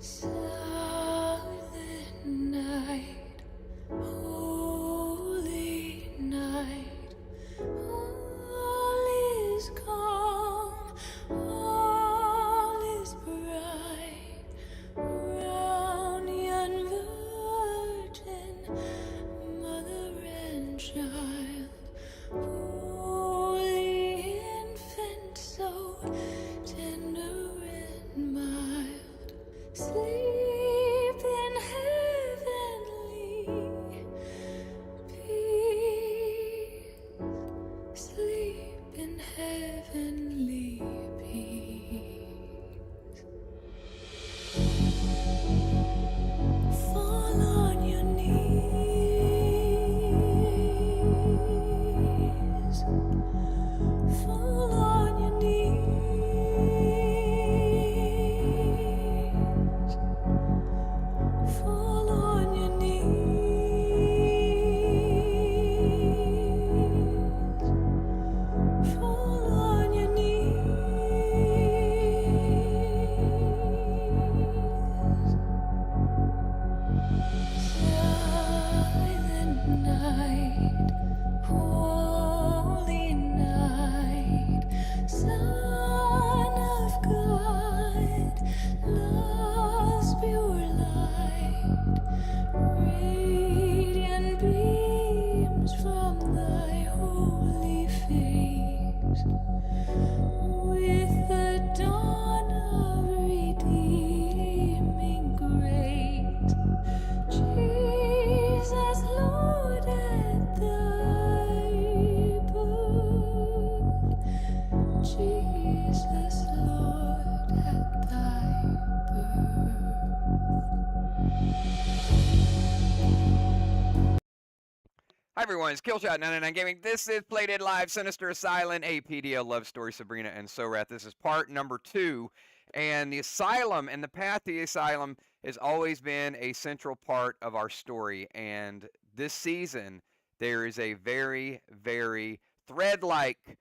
Silent night, holy night, all is calm, all is bright, round young virgin, mother and child, holy infant, so tender and mild. Sleep in heavenly peace. Sleep in heavenly peace. Fall on your knees. Fall on your knees. Fall on your knees. Fall on your knees. Silent night, holy night, Son of God, love's pure light, radiant beams from thy holy face, with the dawn of redeeming grace. Jesus, Lord, at thy birth. Jesus, Lord, at thy birth. Hi everyone, it's Killshot99 Gaming. This is Plated Live, Sinister, Asylum, a PDO love story, Sabrina and Sorath. This is part number 2, and the Asylum and the path to the Asylum has always been a central part of our story, and this season there is a very, very thread-like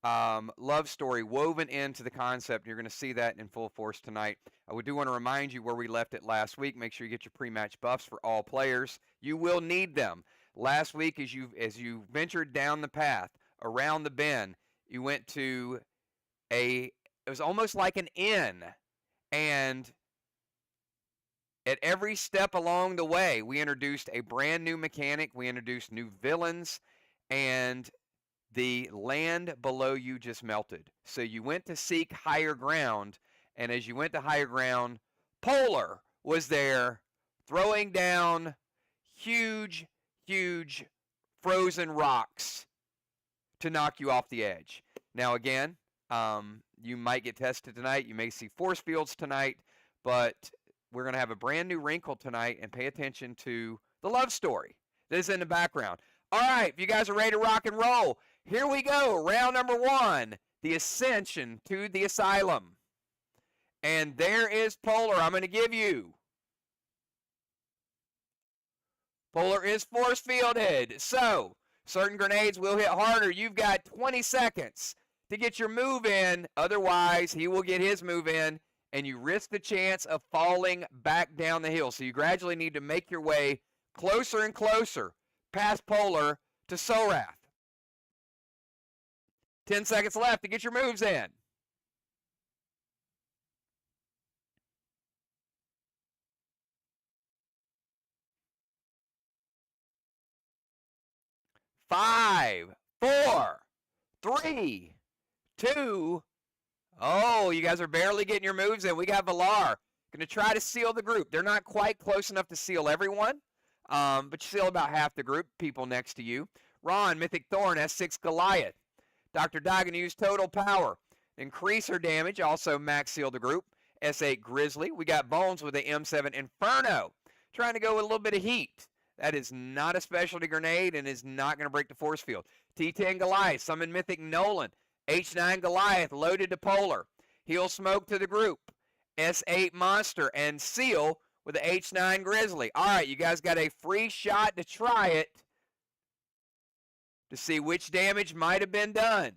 love story woven into the concept. You're going to see that in full force tonight. I do want to remind you where we left it last week. Make sure you get your pre-match buffs for all players. You will need them. Last week, as you ventured down the path around the bend, you went to it was almost like an inn, and at every step along the way, we introduced a brand new mechanic, we introduced new villains, and the land below you just melted. So you went to seek higher ground, and as you went to higher ground, Polar was there throwing down huge frozen rocks to knock you off the edge. Now again, you might get tested tonight. You may see force fields tonight, but we're going to have a brand new wrinkle tonight, and pay attention to the love story that is in the background. All right, if you guys are ready to rock and roll, here we go. Round number 1, the ascension to the Asylum. And there is Polar. I'm going to give you. Polar is force fielded, so certain grenades will hit harder. You've got 20 seconds to get your move in. Otherwise, he will get his move in, and you risk the chance of falling back down the hill. So you gradually need to make your way closer and closer past Polar to Sorath. 10 seconds left to get your moves in. 5, 4, 3, 2. Oh, you guys are barely getting your moves in. We got Valar. Going to try to seal the group. They're not quite close enough to seal everyone, but you seal about half the group, people next to you. Ron, Mythic Thorn, S6 Goliath. Dr. Dog going to use Total Power. Increase her damage, also max seal the group. S8 Grizzly. We got Bones with the M7 Inferno. Trying to go with a little bit of heat. That is not a specialty grenade and is not going to break the force field. T10 Goliath, summon Mythic Nolan. H9 Goliath, loaded to Polar. Heal Smoke to the group. S8 Monster and seal with the H9 Grizzly. All right, you guys got a free shot to try it to see which damage might have been done.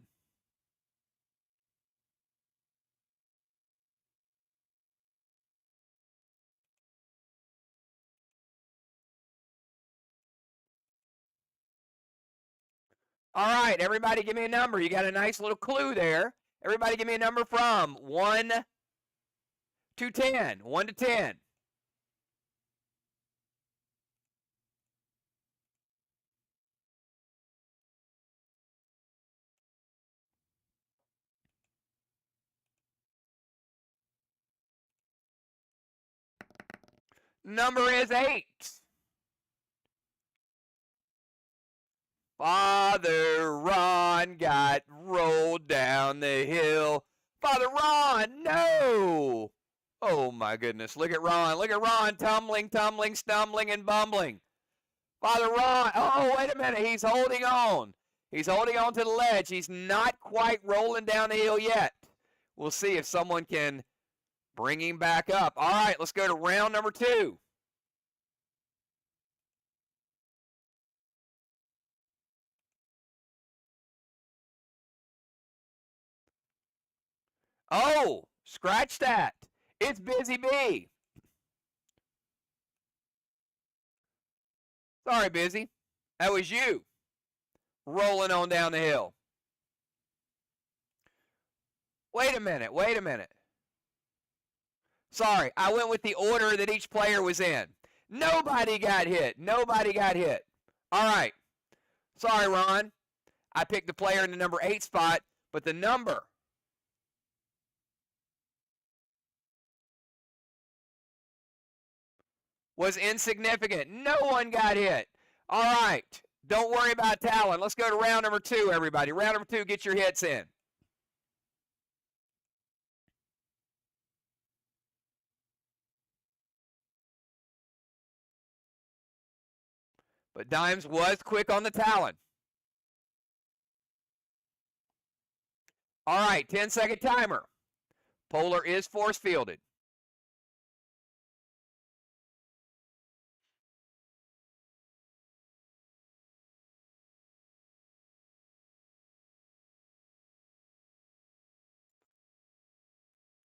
All right, everybody give me a number. You got a nice little clue there. Everybody give me a number from 1 to 10. 1 to 10. Number is 8. Father Ron got rolled down the hill. Father Ron, no! Oh my goodness, look at Ron. Look at Ron tumbling, stumbling, and bumbling. Father Ron, oh, wait a minute, he's holding on. He's holding on to the ledge. He's not quite rolling down the hill yet. We'll see if someone can bring him back up. All right, let's go to round number 2. Oh, scratch that. It's Busy Bee. Sorry, Busy. That was you rolling on down the hill. Wait a minute. Sorry, I went with the order that each player was in. Nobody got hit. All right. Sorry, Ron. I picked the player in the number 8 spot, but the number was insignificant. No one got hit. All right. Don't worry about Talon. Let's go to round number 2, everybody. Round number 2, get your hits in. But Dimes was quick on the Talon. All right, 10-second timer. Polar is force fielded.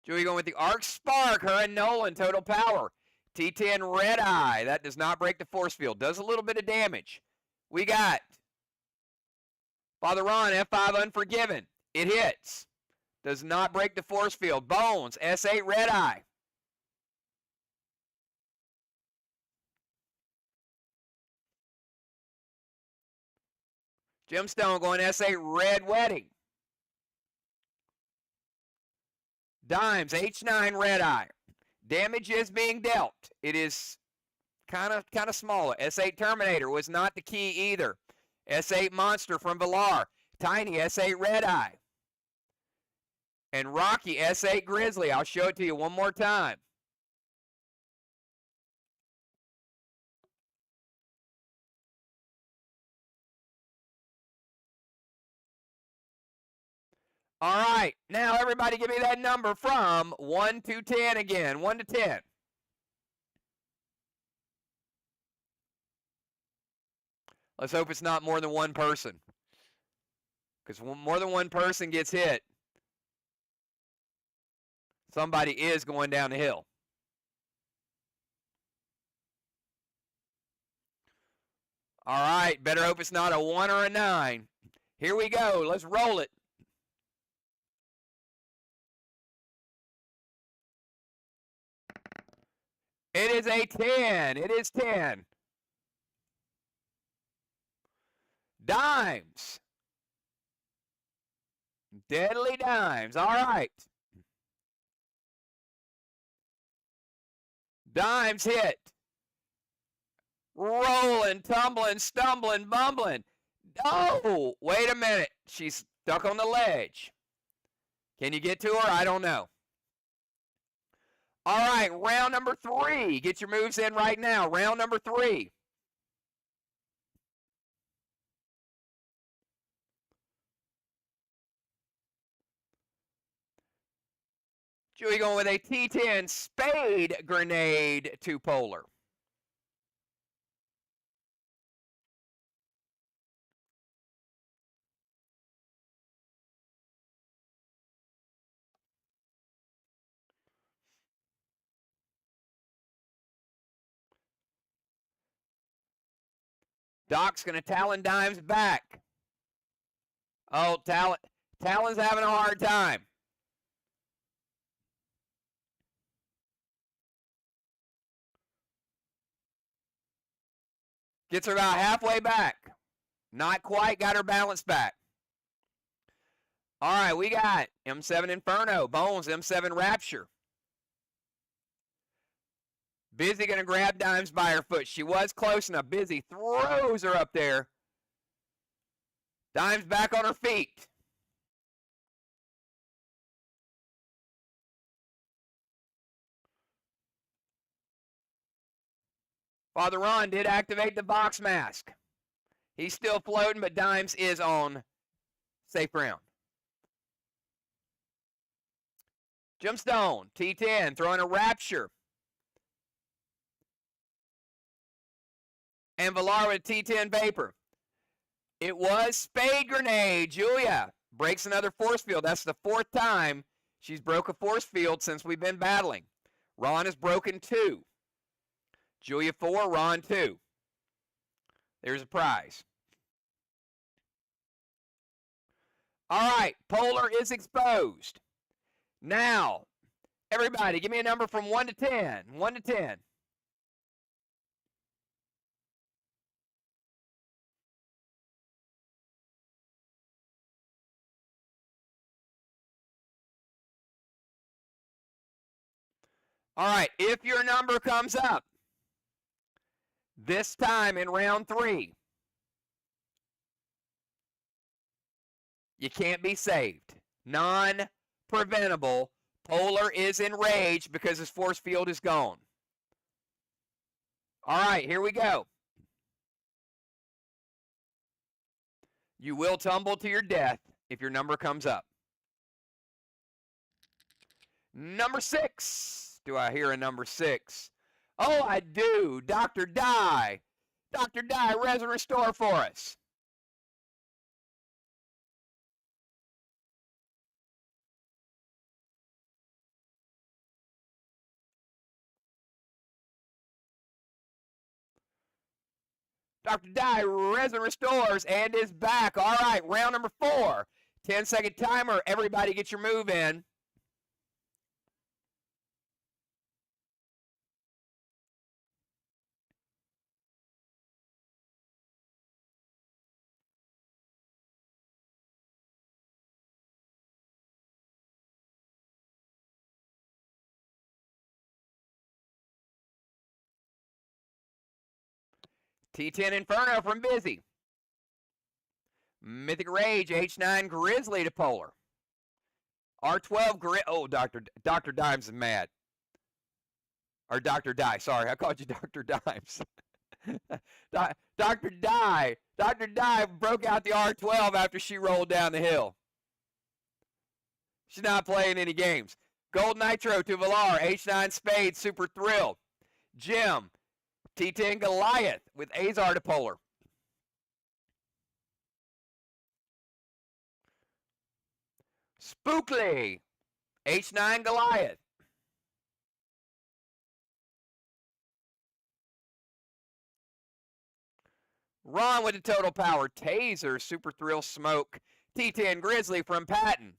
Joey going with the Arc Spark, her and Nolan, total power. T10 Red Eye, that does not break the force field. Does a little bit of damage. We got Father Ron, F5 Unforgiven. It hits. Does not break the force field. Bones, S8 Red Eye. Gemstone going S8 Red Wedding. Dimes, H9 Red Eye. Damage is being dealt. It is kind of smaller. S8 Terminator was not the key either. S8 Monster from Valar. Tiny S8 Red Eye. And Rocky S8 Grizzly. I'll show it to you one more time. All right, now everybody give me that number from 1 to 10 again. 1 to 10. Let's hope it's not more than one person. Because more than one person gets hit, somebody is going down the hill. All right, better hope it's not a 1 or a 9. Here we go. Let's roll it. It is a 10. It is 10. Dimes. Deadly Dimes. All right. Dimes hit. Rolling, tumbling, stumbling, bumbling. Oh, wait a minute. She's stuck on the ledge. Can you get to her? I don't know. All right, round number 3. Get your moves in right now. Round number 3. Joey going with a T10 Spade Grenade to Polar. Doc's going to Talon Dimes back. Oh, Talon's having a hard time. Gets her about halfway back. Not quite got her balance back. All right, we got M7 Inferno, Bones, M7 Rapture. Busy going to grab Dimes by her foot. She was close enough. Busy throws her up there. Dimes back on her feet. Father Ron did activate the box mask. He's still floating, but Dimes is on safe ground. Gemstone, T10, throwing a Rapture. And Valar with T10 Vapor. It was Spade Grenade. Julia breaks another force field. That's the 4th time she's broke a force field since we've been battling. Ron has broken 2. Julia 4, Ron 2. There's a prize. All right, Polar is exposed. Now, everybody, give me a number from 1 to 10. 1 to 10. All right, if your number comes up, this time in round 3, you can't be saved. Non-preventable. Polar is enraged because his force field is gone. All right, here we go. You will tumble to your death if your number comes up. Number 6. Do I hear a number 6? Oh, I do. Dr. Die. Dr. Die, res and restore for us. Dr. Die, res and restores and is back. All right, round number 4. 10-second timer. Everybody get your move in. T10 Inferno from Busy. Mythic Rage, H9 Grizzly to Polar. R12 oh, Dr. Dimes is mad. Or Dr. Die, sorry, I called you Dr. Dimes. Dr. Die. Dr. Die broke out the R12 after she rolled down the hill. She's not playing any games. Gold Nitro to Valar, H9 Spade, Super Thrill. Jim, T10 Goliath with Azar to Polar. Spookly, H9 Goliath. Ron with the total power. Taser, Super Thrill Smoke. T10 Grizzly from Patton.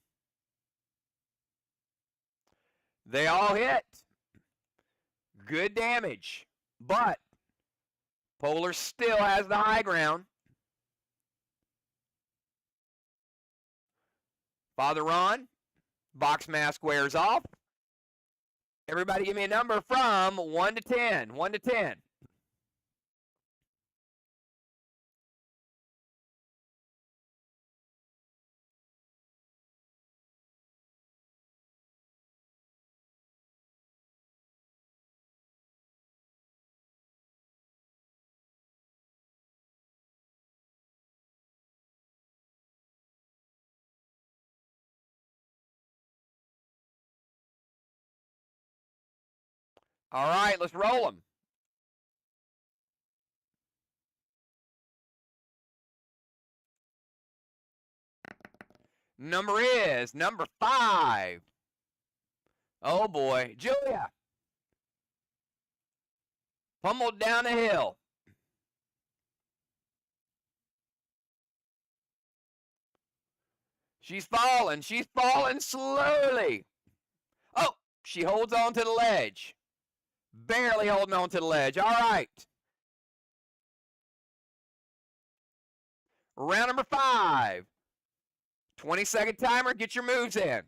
They all hit. Good damage. But Polar still has the high ground. Father Ron, box mask wears off. Everybody give me a number from 1 to 10. 1 to 10. All right, let's roll them. Number is number 5. Oh boy, Julia. Pummeled down the hill. She's falling. She's falling slowly. Oh, she holds on to the ledge. Barely holding on to the ledge. All right. Round number 5. 20-second timer. Get your moves in.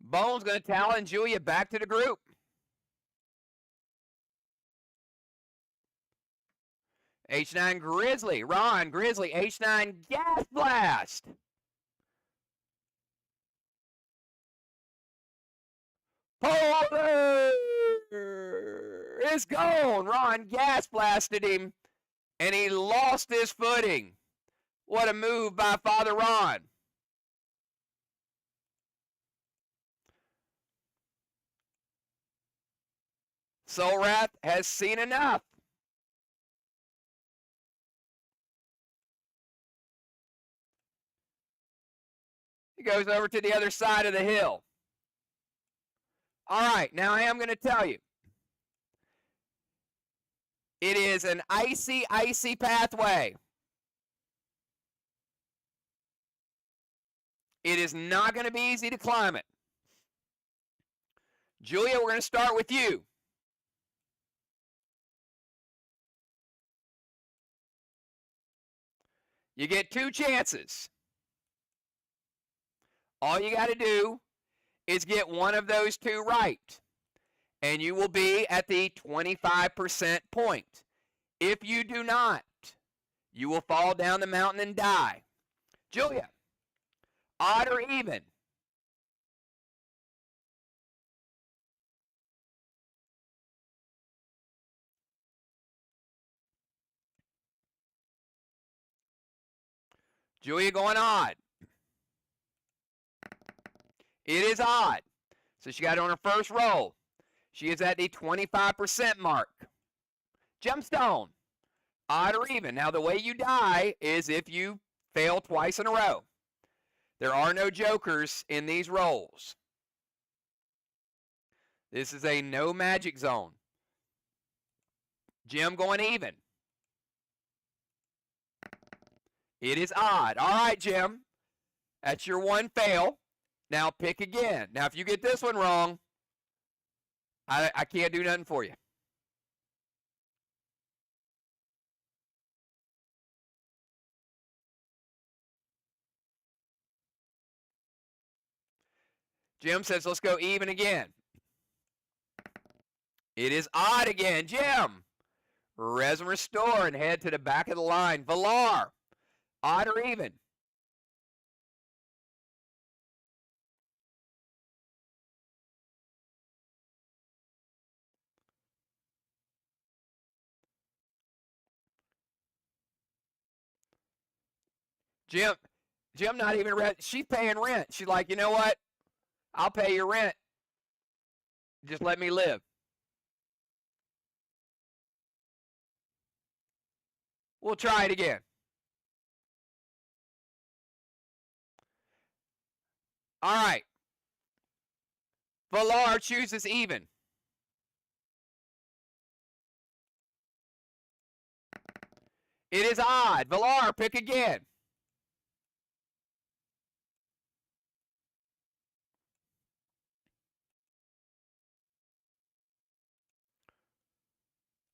Bone's going to talon Julia back to the group. H9 Grizzly. Ron, Grizzly. H9 Gas Blast. Polar is gone. Ron gas blasted him, and he lost his footing. What a move by Father Ron. Soul Wrath has seen enough. He goes over to the other side of the hill. All right, now I am going to tell you. It is an icy, icy pathway. It is not going to be easy to climb it. Julia, we're going to start with you. You get 2 chances. All you got to do is get one of those 2 right, and you will be at the 25% point. If you do not, you will fall down the mountain and die. Julia, odd or even? Julia going odd. It is odd. So she got on her first roll. She is at the 25% mark. Gemstone, odd or even. Now the way you die is if you fail twice in a row. There are no jokers in these rolls. This is a no magic zone. Gem going even. It is odd. All right, Jim. That's your 1 fail. Now pick again. Now, if you get this one wrong, I can't do nothing for you. Jim says, let's go even again. It is odd again. Jim, res and restore and head to the back of the line. Valar, odd or even? Jim not even rent. She's paying rent. She's like, you know what? I'll pay your rent. Just let me live. We'll try it again. All right. Valar chooses even. It is odd. Valar, pick again.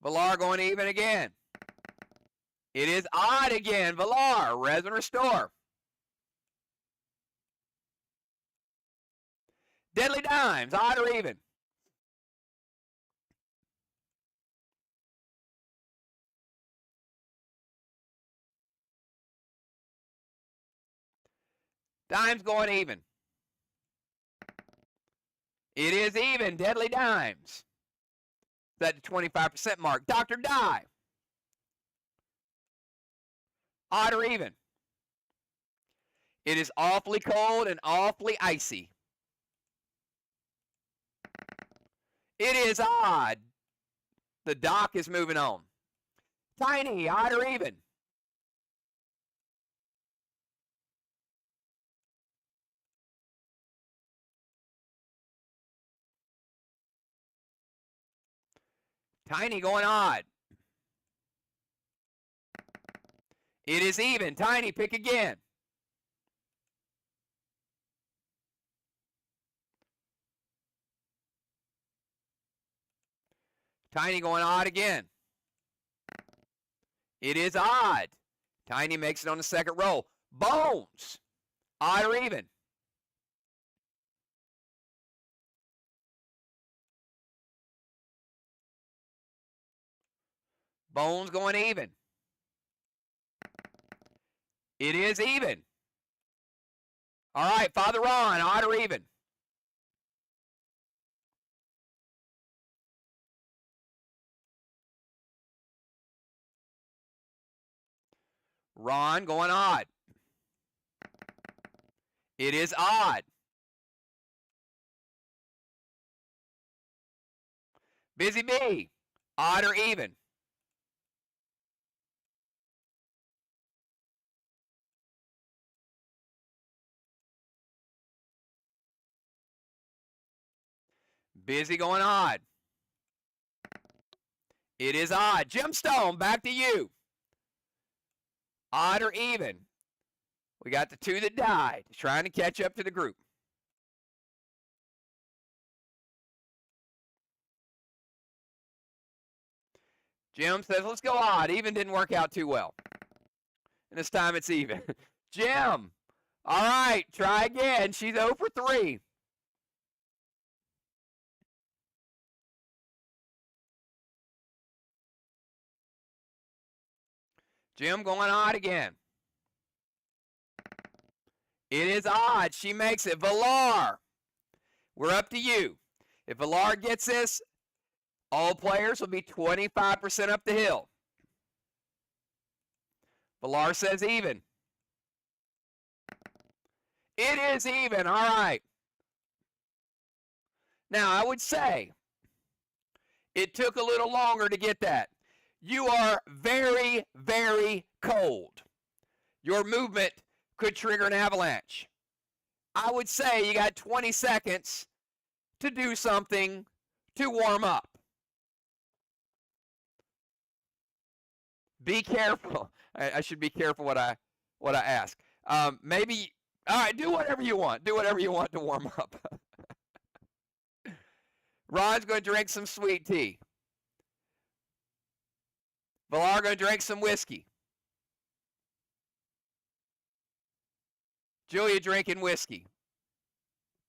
Valar going even again. It is odd again. Valar, res and restore. Deadly dimes, odd or even? Dimes going even. It is even. Deadly dimes. That's the 25% mark. Dr. Die. Odd or even? It is awfully cold and awfully icy. It is odd. The dock is moving on. Tiny, odd or even? Tiny going odd. It is even. Tiny, pick again. Tiny going odd again. It is odd. Tiny makes it on the second roll. Bones, odd or even? Bones going even. It is even. All right, Father Ron, odd or even? Ron going odd. It is odd. Busy Bee, odd or even? Busy going odd. It is odd. Gemstone, back to you. Odd or even? We got the two that died, trying to catch up to the group. Jim says, let's go odd. Even didn't work out too well. And this time it's even. Jim, all right, try again. She's 0 for 3. Jim going odd again. It is odd. She makes it. Valar, we're up to you. If Valar gets this, all players will be 25% up the hill. Valar says even. It is even. All right. Now, I would say it took a little longer to get that. You are very, very cold. Your movement could trigger an avalanche. I would say you got 20 seconds to do something to warm up. Be careful. I should be careful what I ask. Maybe, all right, do whatever you want. Do whatever you want to warm up. Ron's going to drink some sweet tea. Valar going to drink some whiskey. Julia drinking whiskey.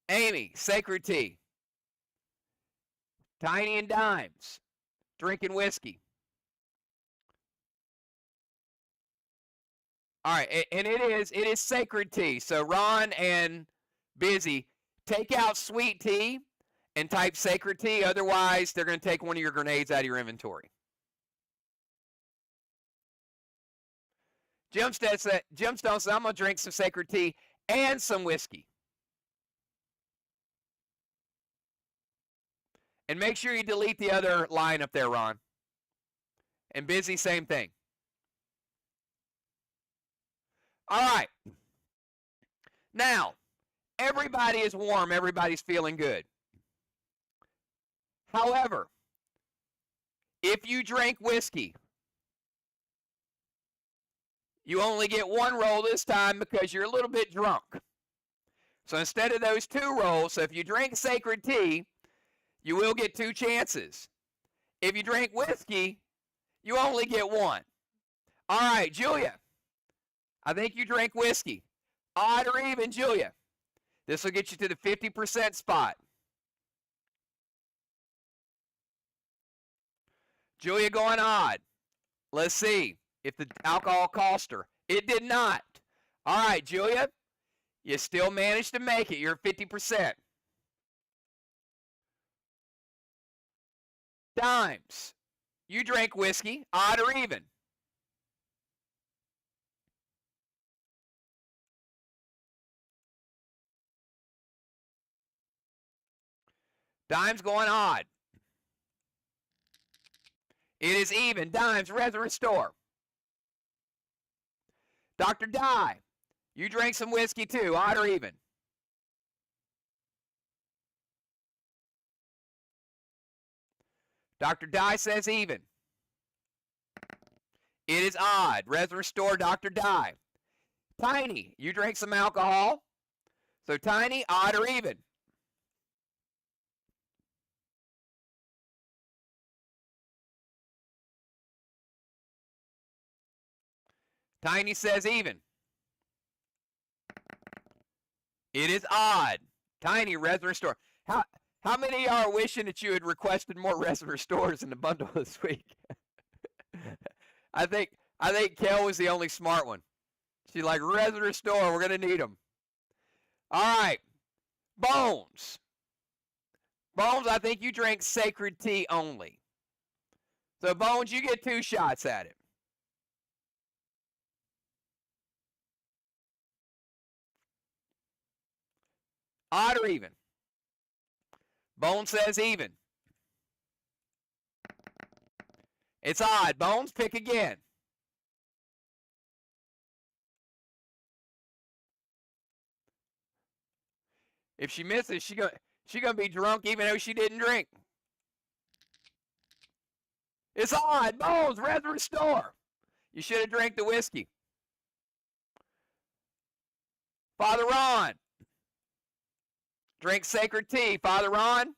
Amy, sacred tea. Tiny and Dimes, drinking whiskey. All right, and it is sacred tea. So Ron and Busy, take out sweet tea and type sacred tea. Otherwise, they're going to take one of your grenades out of your inventory. Gemstone said, I'm going to drink some sacred tea and some whiskey. And make sure you delete the other line up there, Ron. And Busy, same thing. All right. Now, everybody is warm. Everybody's feeling good. However, if you drink whiskey, you only get one roll this time because you're a little bit drunk. So instead of those 2 rolls, so if you drink sacred tea, you will get 2 chances. If you drink whiskey, you only get 1. All right, Julia, I think you drank whiskey. Odd or even, Julia? This will get you to the 50% spot. Julia going odd. Let's see if the alcohol cost her. It did not. All right, Julia, you still managed to make it. You're 50%. Dimes, you drank whiskey, odd or even? Dimes going odd. It is even. Dimes, restore. Dr. Die, you drank some whiskey too, odd or even? Dr. Die says even. It is odd. Restore, Dr. Die. Tiny, you drank some alcohol. So Tiny, odd or even? Tiny says even. It is odd. Tiny, restore. How many are wishing that you had requested more restores in the bundle this week? I think Kel was the only smart one. She's like, restore, we're gonna need them. All right, Bones. Bones, I think you drank sacred tea only. So Bones, you get 2 shots at it. Odd or even? Bones says even. It's odd. Bones, pick again. If she misses, she gonna be drunk even though she didn't drink. It's odd. Bones, restore. You should have drank the whiskey. Father Ron. Drink sacred tea. Father Ron.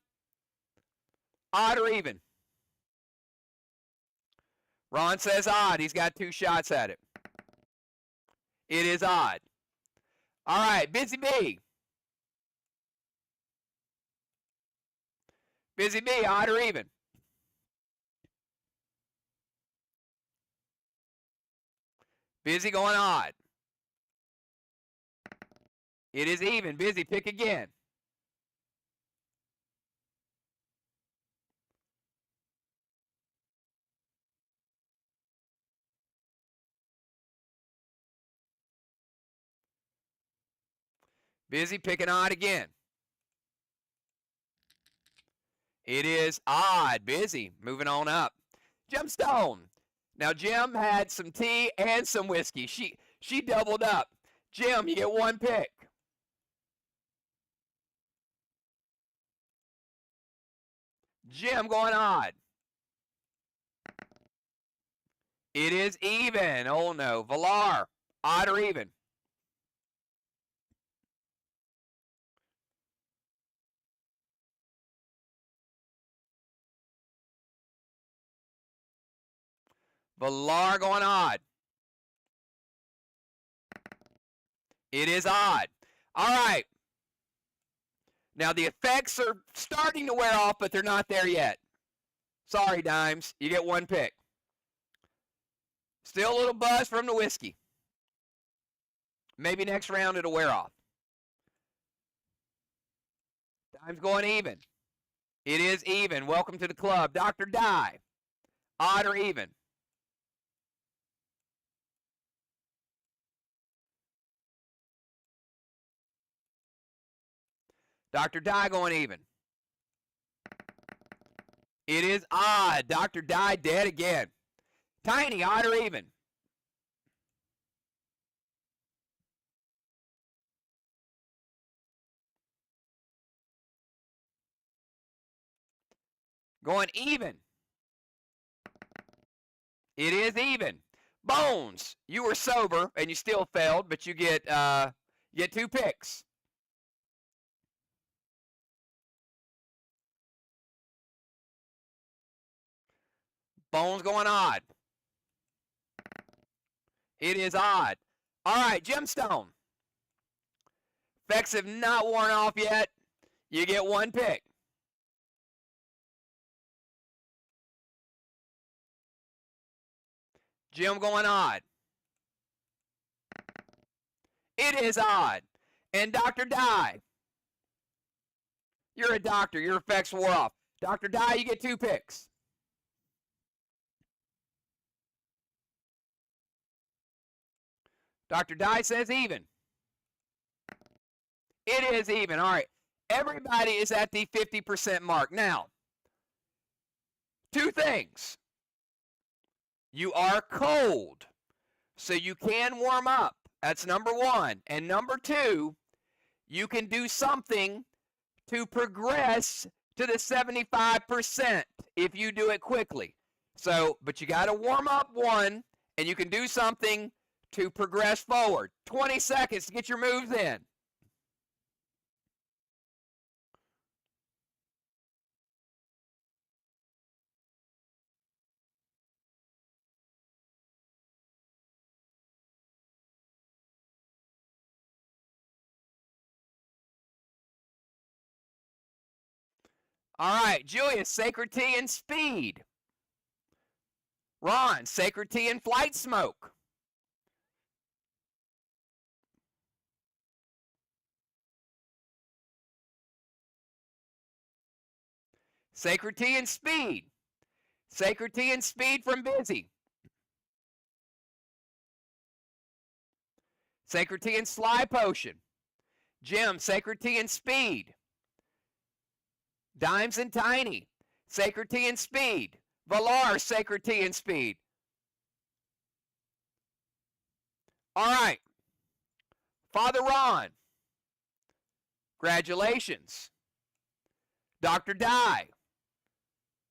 Odd or even? Ron says odd. He's got 2 shots at it. It is odd. All right, Busy Bee. Busy Bee, odd or even? Busy going odd. It is even. Busy, pick again. Busy, picking odd again. It is odd. Busy, moving on up. Gemstone. Now, Jim had some tea and some whiskey. She doubled up. Jim, you get 1 pick. Jim going odd. It is even. Oh, no. Valar, odd or even? Valar going odd. It is odd. All right. Now, the effects are starting to wear off, but they're not there yet. Sorry, Dimes. You get 1 pick. Still a little buzz from the whiskey. Maybe next round it'll wear off. Dimes going even. It is even. Welcome to the club. Dr. Die. Odd or even? Dr. Die going even. It is odd. Dr. Die dead again. Tiny, odd or even? Going even. It is even. Bones, you were sober and you still failed, but you get 2 picks. Bones going odd. It is odd. All right, Gemstone. Effects have not worn off yet. You get 1 pick. Jim going odd. It is odd. And Dr. Die. You're a doctor. Your effects wore off. Dr. Die, you get 2 picks. Dr. Die says even. It is even. All right. Everybody is at the 50% mark. Now, 2 things. You are cold, so you can warm up. That's number one. And number two, you can do something to progress to the 75% if you do it quickly. So, but you got to warm up one, and you can do something to progress forward. 20 seconds to get your moves in. All right, Julia, Sacred Tea and Speed. Ron, Sacred Tea and Flight Smoke. Sacred Tea and Speed. Sacred Tea and Speed from Busy. Sacred Tea and Sly Potion. Jim, Sacred Tea and Speed. Dimes and Tiny, Sacred Tea and Speed. Valar, Sacred Tea and Speed. All right. Father Ron, congratulations. Dr. Dye,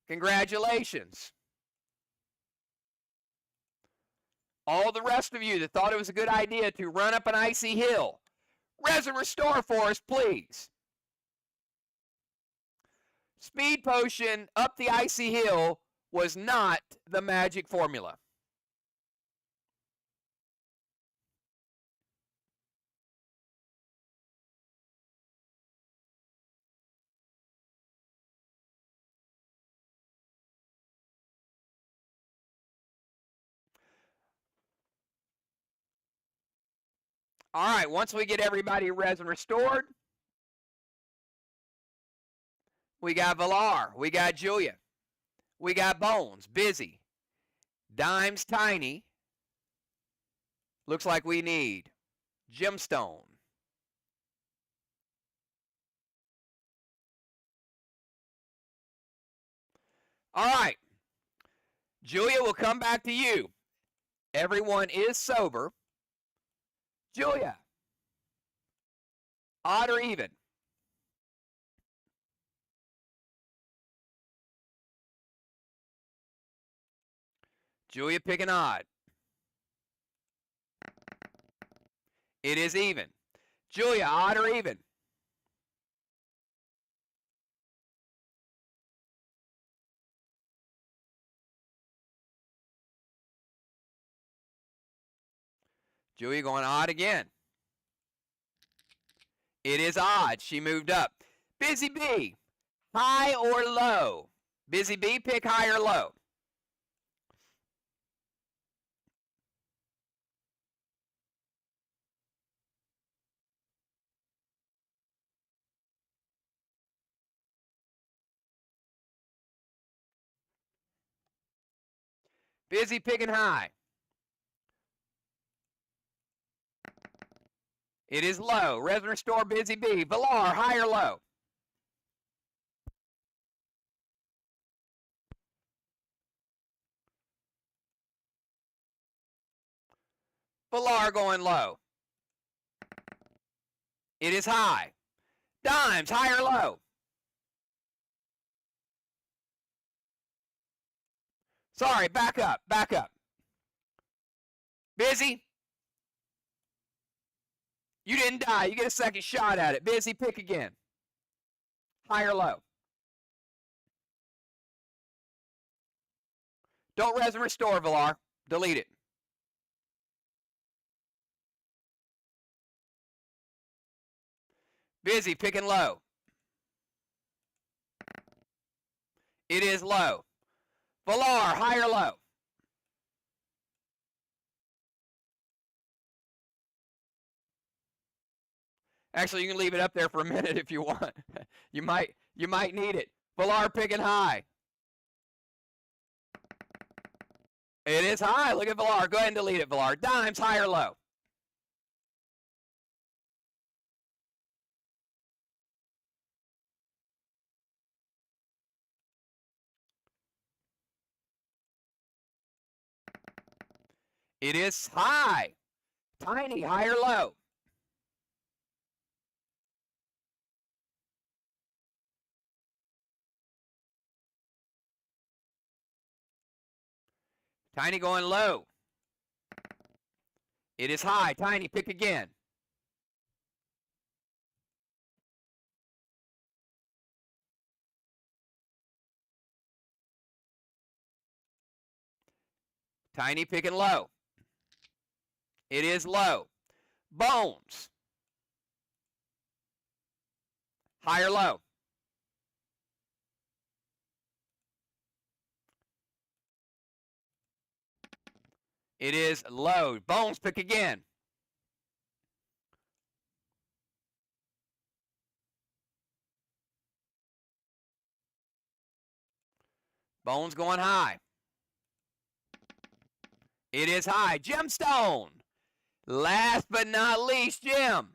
congratulations. All the rest of you that thought it was a good idea to run up an icy hill, res and restore for us, please. Speed potion up the icy hill was not the magic formula. All right, once we get everybody res and restored, we got Valar, we got Julia, we got Bones, Busy, Dimes, Tiny. Looks like we need Gemstone. All right, Julia, will come back to you. Everyone is sober. Julia, odd or even? Julia picking odd. It is even. Julia, odd or even? Julia going odd again. It is odd. She moved up. Busy Bee, high or low? Busy Bee, pick high or low. Busy picking high. It is low. Res and restore, Busy Bee. Valar, high or low? Valar going low. It is high. Dimes, high or low? Sorry, back up, back up. Busy? You didn't die. You get a second shot at it. Busy, pick again. High or low? Don't res and restore, Valar. Delete it. Busy, picking low. It is low. Valar, high or low? Actually, you can leave it up there for a minute if you want. You might need it. Valar picking high. It is high. Look at Valar. Go ahead and delete it, Valar. Dimes, high or low? It is high. Tiny, high or low? Tiny going low. It is high. Tiny, pick again. Tiny, picking low. It is low. Bones. High or low? It is low. Bones, pick again. Bones going high. It is high. Gemstone. Last but not least, Gem.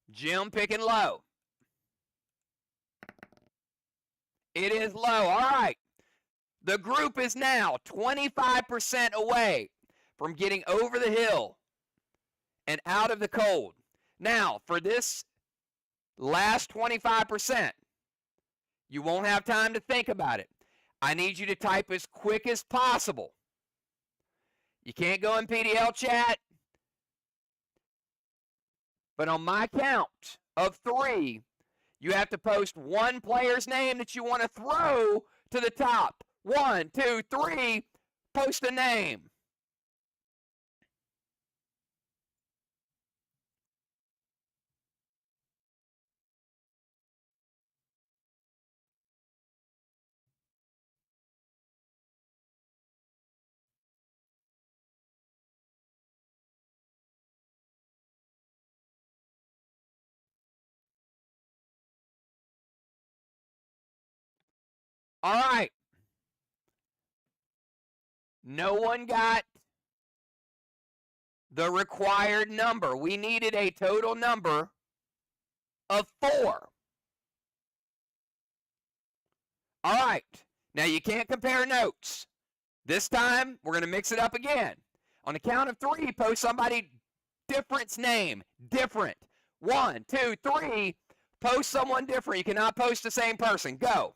Gem picking low. It is low. All right. The group is now 25% away from getting over the hill and out of the cold. Now, for this last 25%, you won't have time to think about it. I need you to type as quick as possible. You can't go in PDL chat, but on my count of 3, you have to post one player's name that you want to throw to the top. 1, 2, 3, post a name. All right. No one got the required number. We needed a total number of 4. All right. Now you can't compare notes. This time, we're going to mix it up again. On the count of 3, post somebody different's name. Different. 1, 2, 3, post someone different. You cannot post the same person. Go.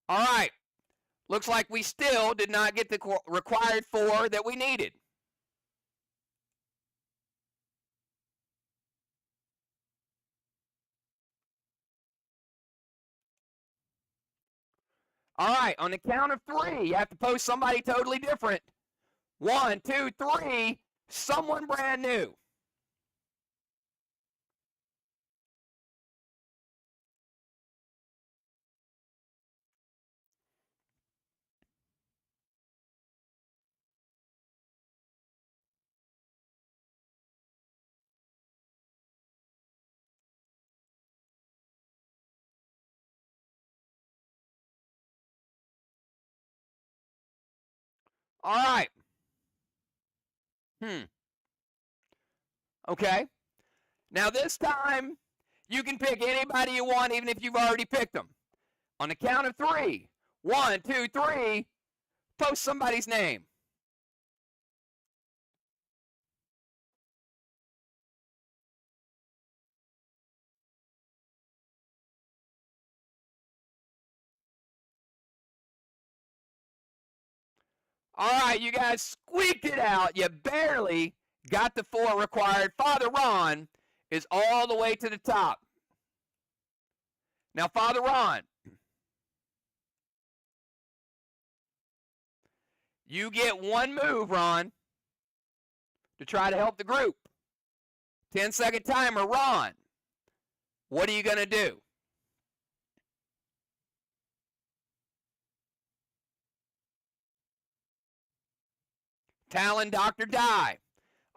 All right. Looks like we still did not get the required 4 that we needed. All right. On the count of 3, you have to post somebody totally different. 1, 2, 3, someone brand new. All right. Okay. Now this time, you can pick anybody you want, even if you've already picked them. On the count of 3, 1, 2, 3, post somebody's name. All right, you guys squeaked it out. You barely got the 4 required. Father Ron is all the way to the top. Now, Father Ron, you get one move, Ron, to try to help the group. 10-second timer, Ron. What are you going to do? Talon, Dr. Die.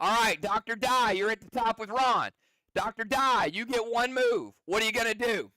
All right, Dr. Die, you're at the top with Ron. Dr. Die, you get one move. What are you going to do?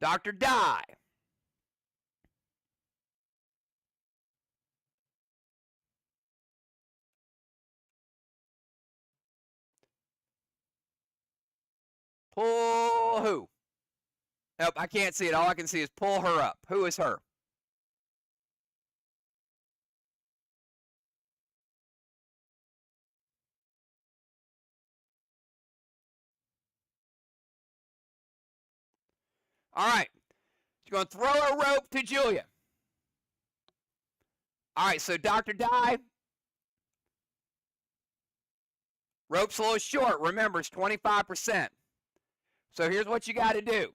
Dr. Die. Pull who? Nope, I can't see it. All I can see is pull her up. Who is her? All right. You're going to throw a rope to Julia. All right, so Dr. Die. Rope's a little short. Remember, it's 25%. So here's what you got to do.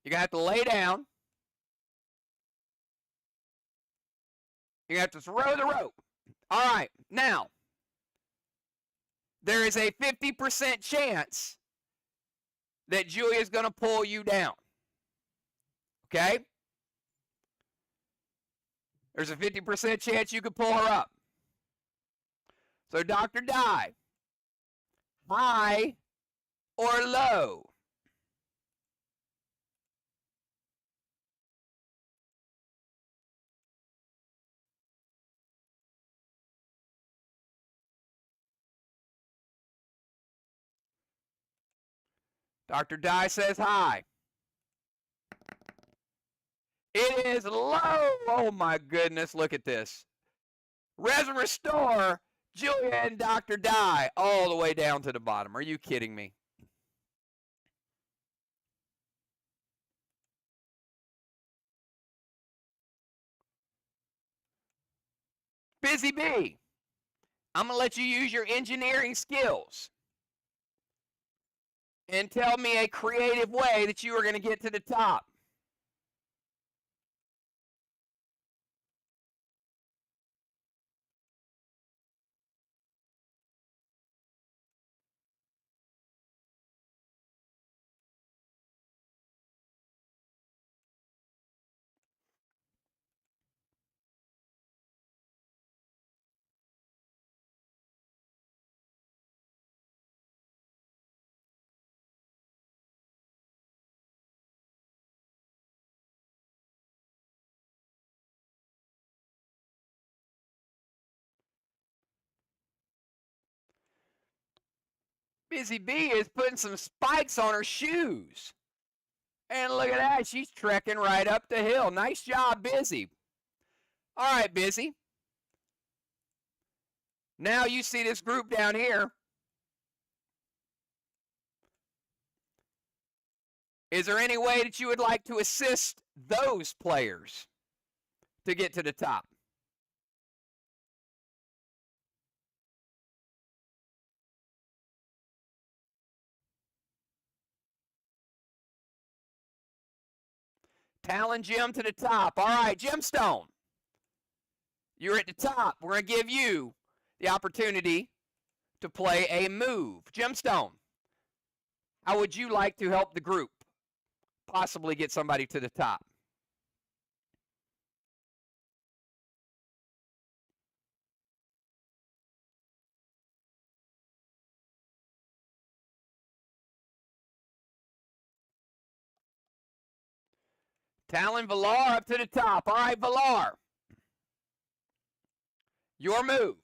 You're going to have to lay down. You're going to have to throw the rope. All right, now, there is a 50% chance that Julia's going to pull you down. Okay? There's a 50% chance you could pull her up. So, Dr. Die, high or low? Dr. Die says high. It is low. Oh my goodness, look at this. Res and restore, Julia and Dr. Die all the way down to the bottom. Are you kidding me? Busy Bee, I'm going to let you use your engineering skills and tell me a creative way that you are going to get to the top. Busy Bee is putting some spikes on her shoes. And look at that, she's trekking right up the hill. Nice job, Busy. All right, Busy. Now you see this group down here. Is there any way that you would like to assist those players to get to the top? Talon Jim to the top. All right, Gemstone. You're at the top. We're going to give you the opportunity to play a move. Gemstone, how would you like to help the group possibly get somebody to the top? Talon Valar up to the top. All right, Valar. Your move.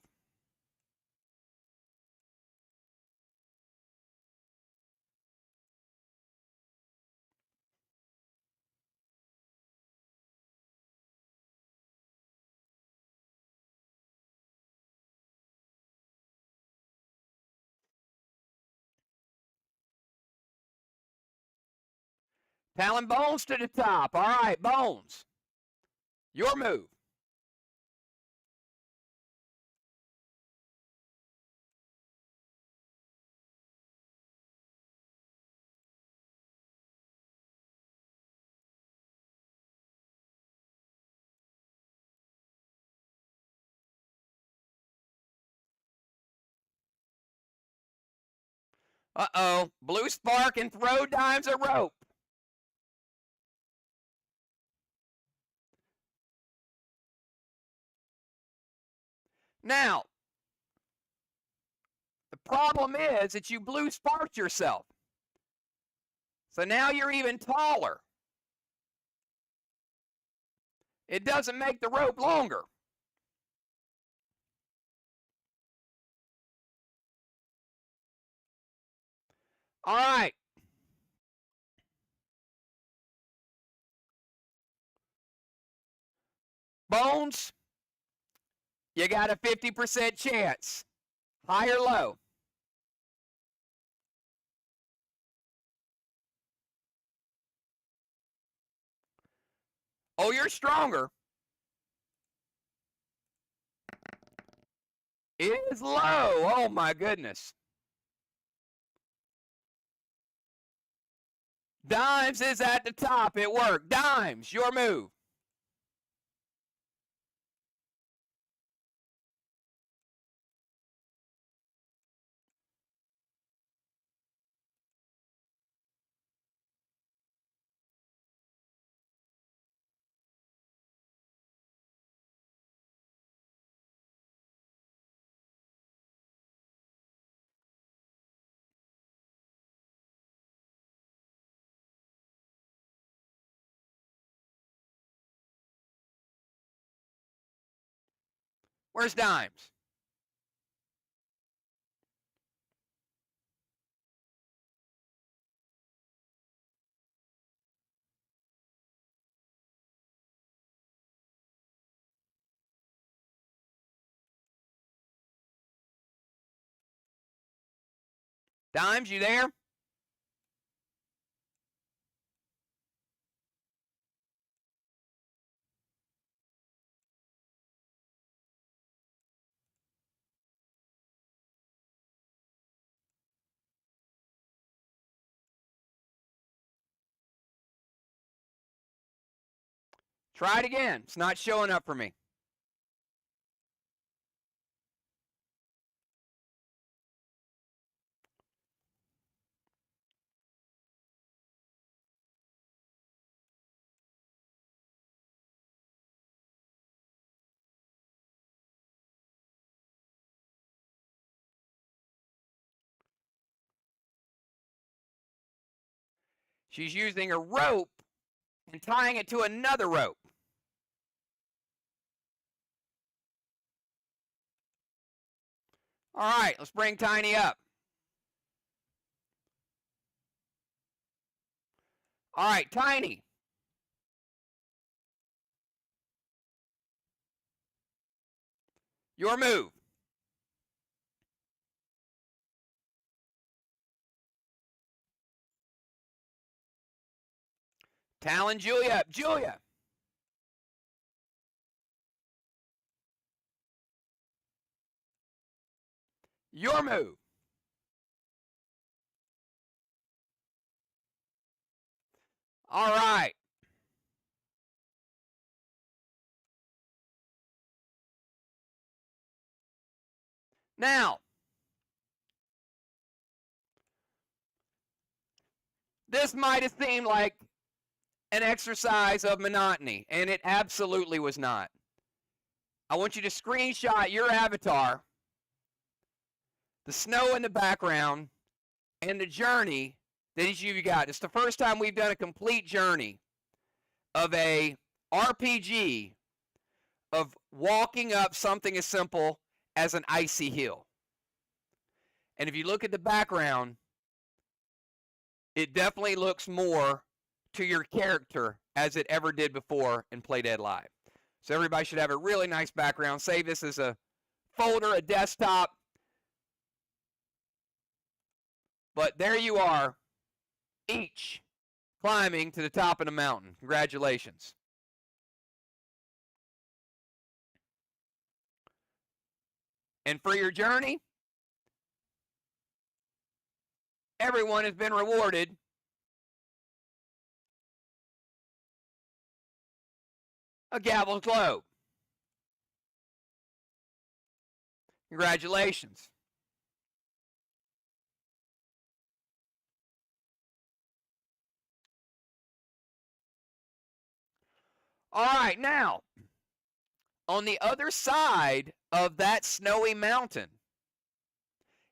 Talon Bones to the top. All right, Bones. Your move. Uh-oh. Blue spark and throw dimes a rope. Now, the problem is that you blue sparked yourself. So now you're even taller. It doesn't make the rope longer. All right. Bones, you got a 50% chance. High or low? Oh, you're stronger. It is low. Oh, my goodness. Dimes is at the top. It worked. Dimes, your move. Where's dimes? Dimes, you there? Try it again. It's not showing up for me. She's using a rope and tying it to another rope. All right, let's bring Tiny up. All right, Tiny. Your move. Talon Julia up. Julia. Your move. All right. Now, this might have seemed like an exercise of monotony, and it absolutely was not. I want you to screenshot your avatar, the snow in the background, and the journey that each of you got. It's the first time we've done a complete journey of a RPG of walking up something as simple as an icy hill. And if you look at the background, it definitely looks more to your character as it ever did before in Play Dead Live. So everybody should have a really nice background. Save this as a folder, a desktop. But there you are, each climbing to the top of the mountain. Congratulations. And for your journey, everyone has been rewarded a Gavel's Globe. Congratulations. All right, now, on the other side of that snowy mountain,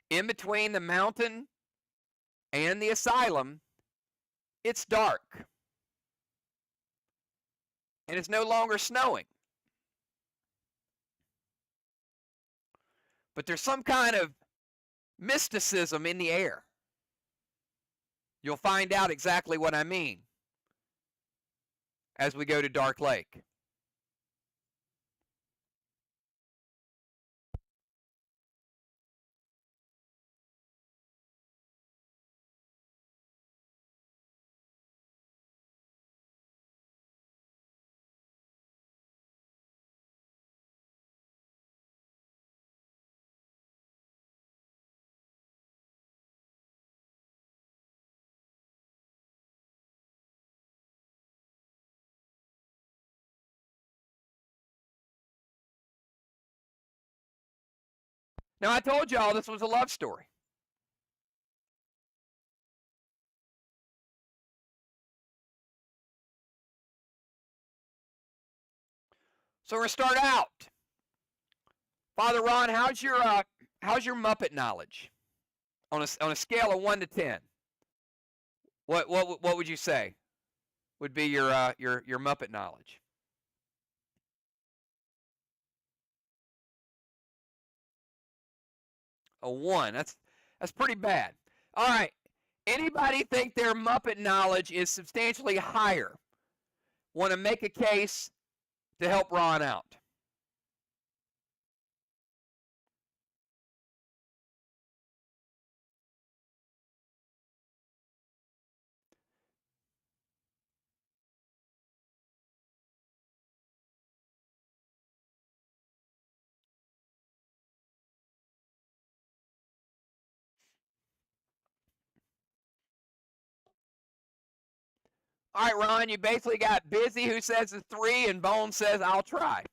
in between the mountain and the asylum, it's dark. And it's no longer snowing. But there's some kind of mysticism in the air. You'll find out exactly what I mean as we go to Dark Lake. Now, I told y'all this was a love story. So we're going to start out. Father Ron, how's your Muppet knowledge on a scale of 1 to 10? What would you say would be your Muppet knowledge? A 1. That's pretty bad. All right. Anybody think their Muppet knowledge is substantially higher? Want to make a case to help Ron out? All right, Ron, you basically got Busy, who says a 3, and Bone says, I'll try.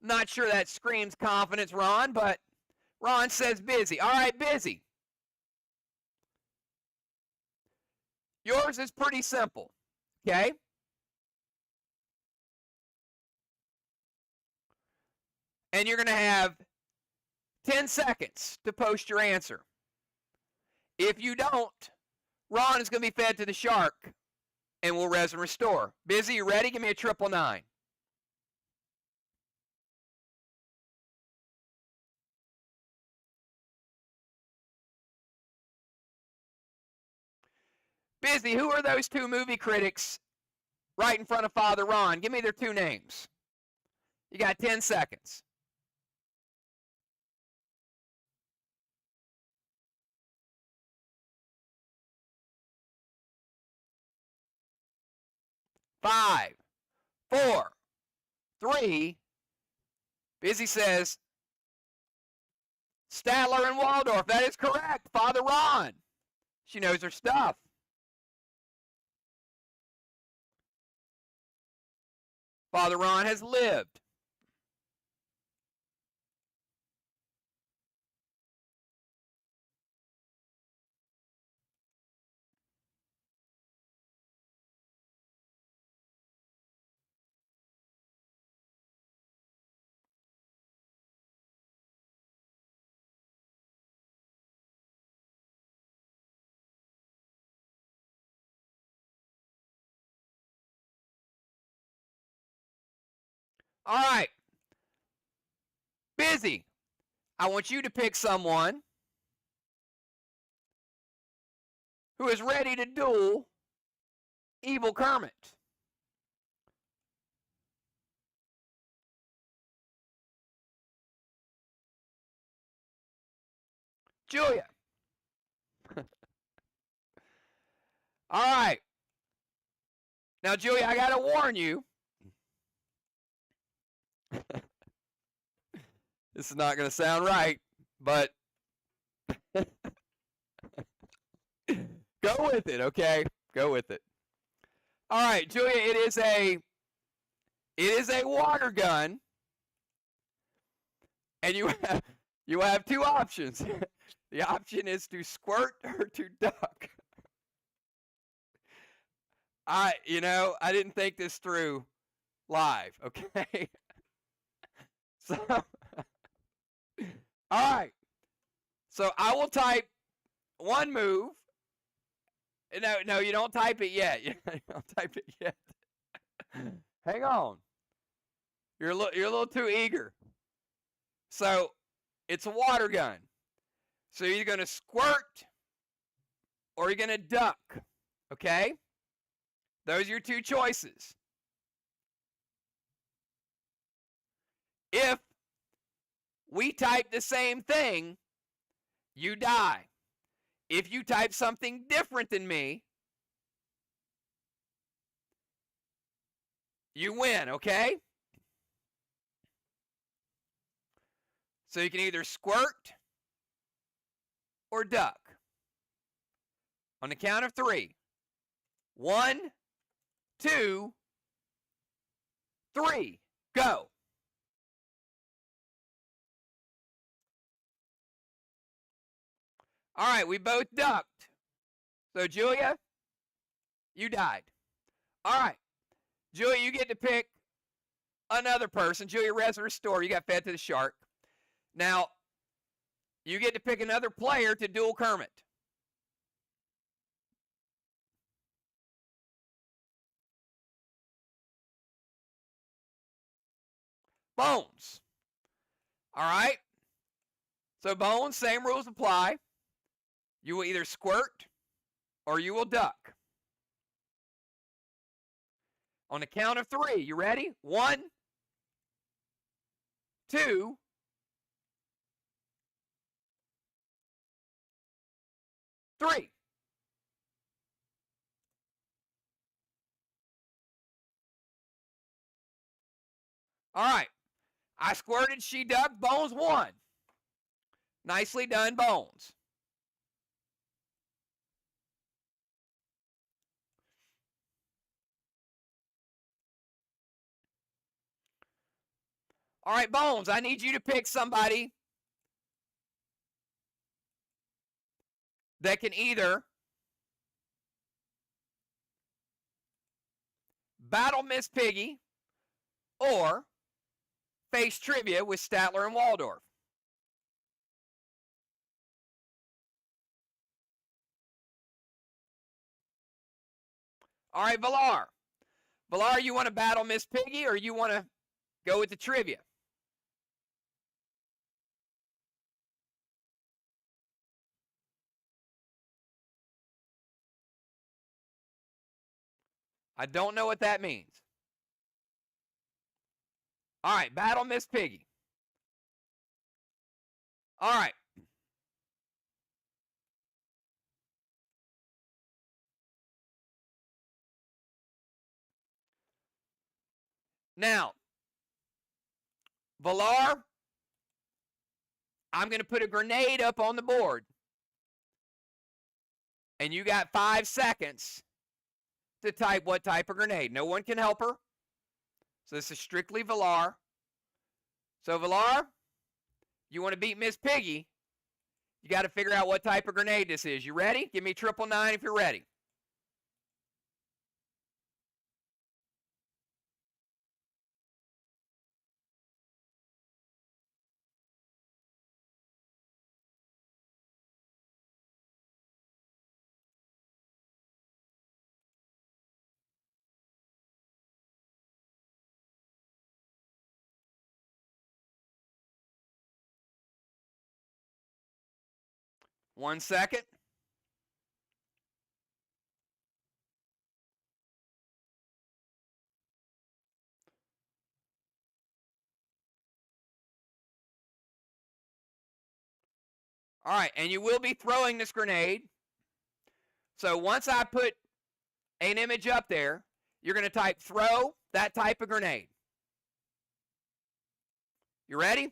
Not sure that screams confidence, Ron, but Ron says Busy. All right, Busy. Yours is pretty simple, okay? And you're going to have 10 seconds to post your answer. If you don't, Ron is going to be fed to the shark and we'll res and restore. Busy, you ready? Give me a 999. Busy, who are those 2 movie critics right in front of Father Ron? Give me their 2 names. You got 10 seconds. Five, 4, 3. Busy says Statler and Waldorf. That is correct. Father Ron. She knows her stuff. Father Ron has lived. All right. Busy. I want you to pick someone who is ready to duel Evil Kermit. Julia. All right. Now, Julia, I got to warn you. This is not going to sound right, but go with it, okay? Go with it. All right, Julia, it is a water gun And you have two options. The option is to squirt or to duck. I didn't think this through live, okay? So, all right. So I will type one move. No, you don't type it yet. You don't type it yet. Hang on. You're a little too eager. So it's a water gun. So you're going to squirt or you're going to duck. Okay? Those are your two choices. If we type the same thing, you die. If you type something different than me, you win, okay? So you can either squirt or duck. On the count of 3. 1, 2, 3. Go. All right, we both ducked. So, Julia, you died. All right. Julia, you get to pick another person. Julia, res restore. You got fed to the shark. Now, you get to pick another player to duel Kermit. Bones. All right. So, Bones, same rules apply. You will either squirt or you will duck. On the count of 3, you ready? 1, 2, 3. All right. I squirted, she ducked, Bones won. Nicely done, Bones. All right, Bones, I need you to pick somebody that can either battle Miss Piggy or face trivia with Statler and Waldorf. All right, Valar. Valar, you want to battle Miss Piggy or you want to go with the trivia? I don't know what that means. All right, battle Miss Piggy. All right. Now, Valar, I'm going to put a grenade up on the board. And you got 5 seconds to type what type of grenade. No one can help her. So this is strictly Valar. So Valar, you want to beat Miss Piggy, you got to figure out what type of grenade this is. You ready? Give me 999 if you're ready. One second. All right, and you will be throwing this grenade. So once I put an image up there, you're going to type throw that type of grenade. You ready?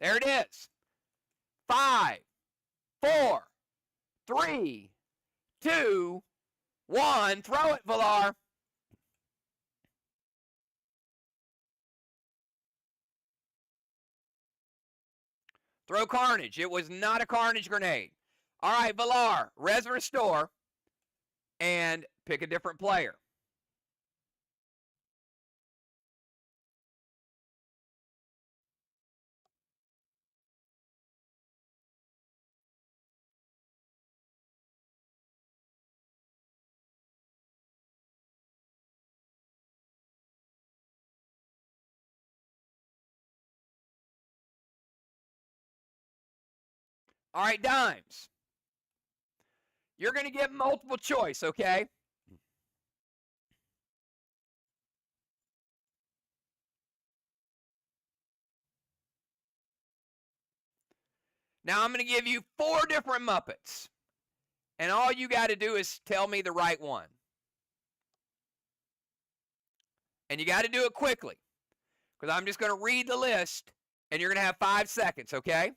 There it is. 5, 4, 3, 2, 1. Throw it, Valar. Throw Carnage. It was not a Carnage grenade. All right, Valar, Res Restore, and pick a different player. All right, Dimes. You're going to get multiple choice, okay? Now I'm going to give you 4 different Muppets. And all you got to do is tell me the right one. And you got to do it quickly. Because I'm just going to read the list. And you're going to have 5 seconds, okay?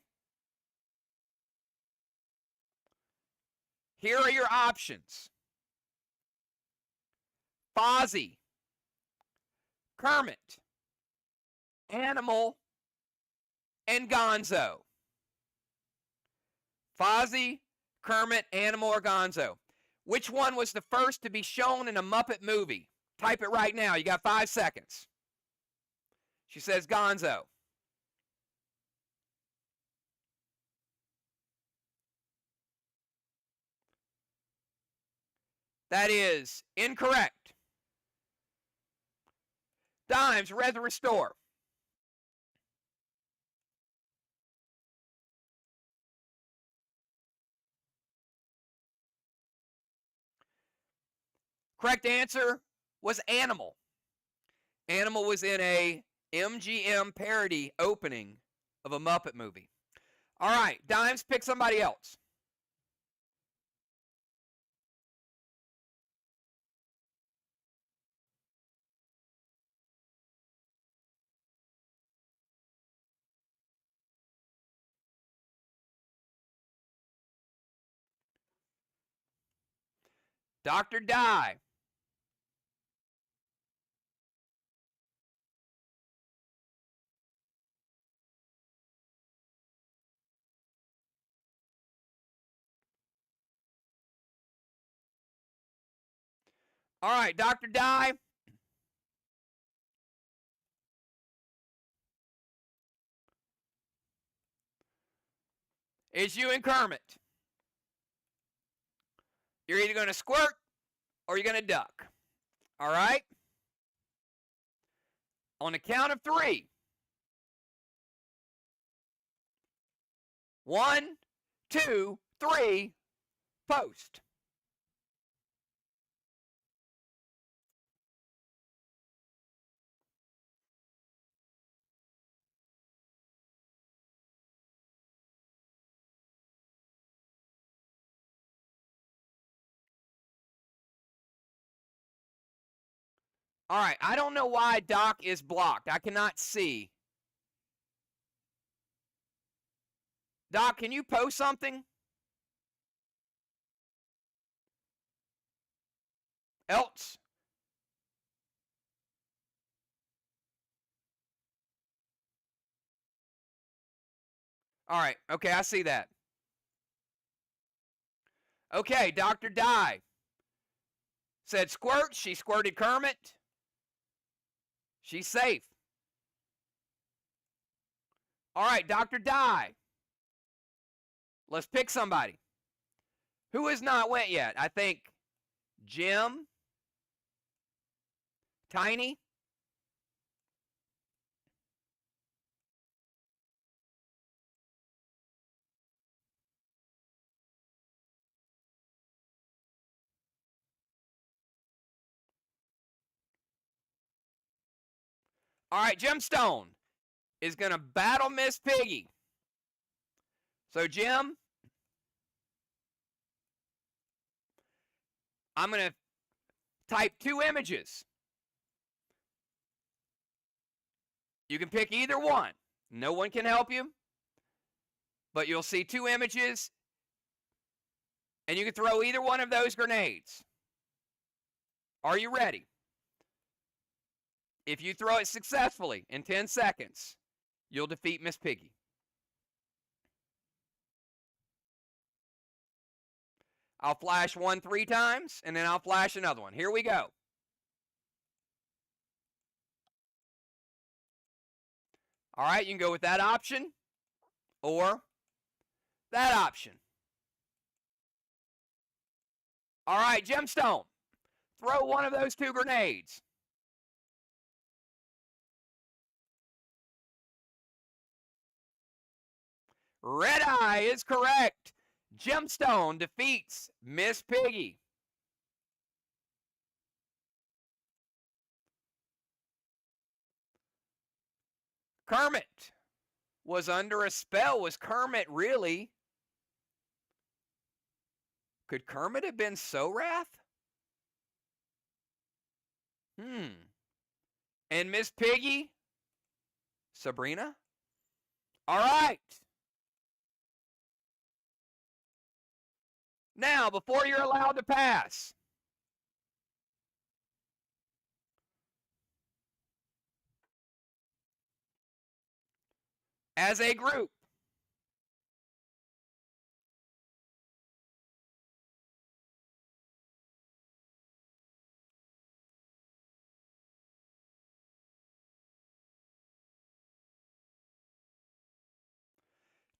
Here are your options. Fozzie, Kermit, Animal, and Gonzo. Fozzie, Kermit, Animal, or Gonzo. Which one was the first to be shown in a Muppet movie? Type it right now. You got 5 seconds. She says Gonzo. That is incorrect. Dimes, Res Restore. Correct answer was Animal. Animal was in a MGM parody opening of a Muppet movie. All right, Dimes, pick somebody else. Dr. Die. All right, Dr. Die. It's you and Kermit. You're either going to squirt or you're going to duck. All right? On the count of 3. 1, 2, 3, post. All right, I don't know why Doc is blocked. I cannot see. Doc, can you post something? Else? All right, okay, I see that. Okay, Dr. Die said squirt. She squirted Kermit. She's safe. All right, Dr. Die. Let's pick somebody. Who has not went yet? I think Jim, Tiny. All right, Gemstone is going to battle Miss Piggy. So, Jim, I'm going to type 2 images. You can pick either one. No one can help you, but you'll see 2 images. And you can throw either one of those grenades. Are you ready? If you throw it successfully in 10 seconds, you'll defeat Miss Piggy. I'll flash one 3 times, and then I'll flash another one. Here we go. All right, you can go with that option or that option. All right, Gemstone, throw one of those 2 grenades. Red Eye is correct. Gemstone defeats Miss Piggy. Kermit was under a spell. Was Kermit really? Could Kermit have been Sorath? And Miss Piggy? Sabrina? All right. Now, before you're allowed to pass, as a group,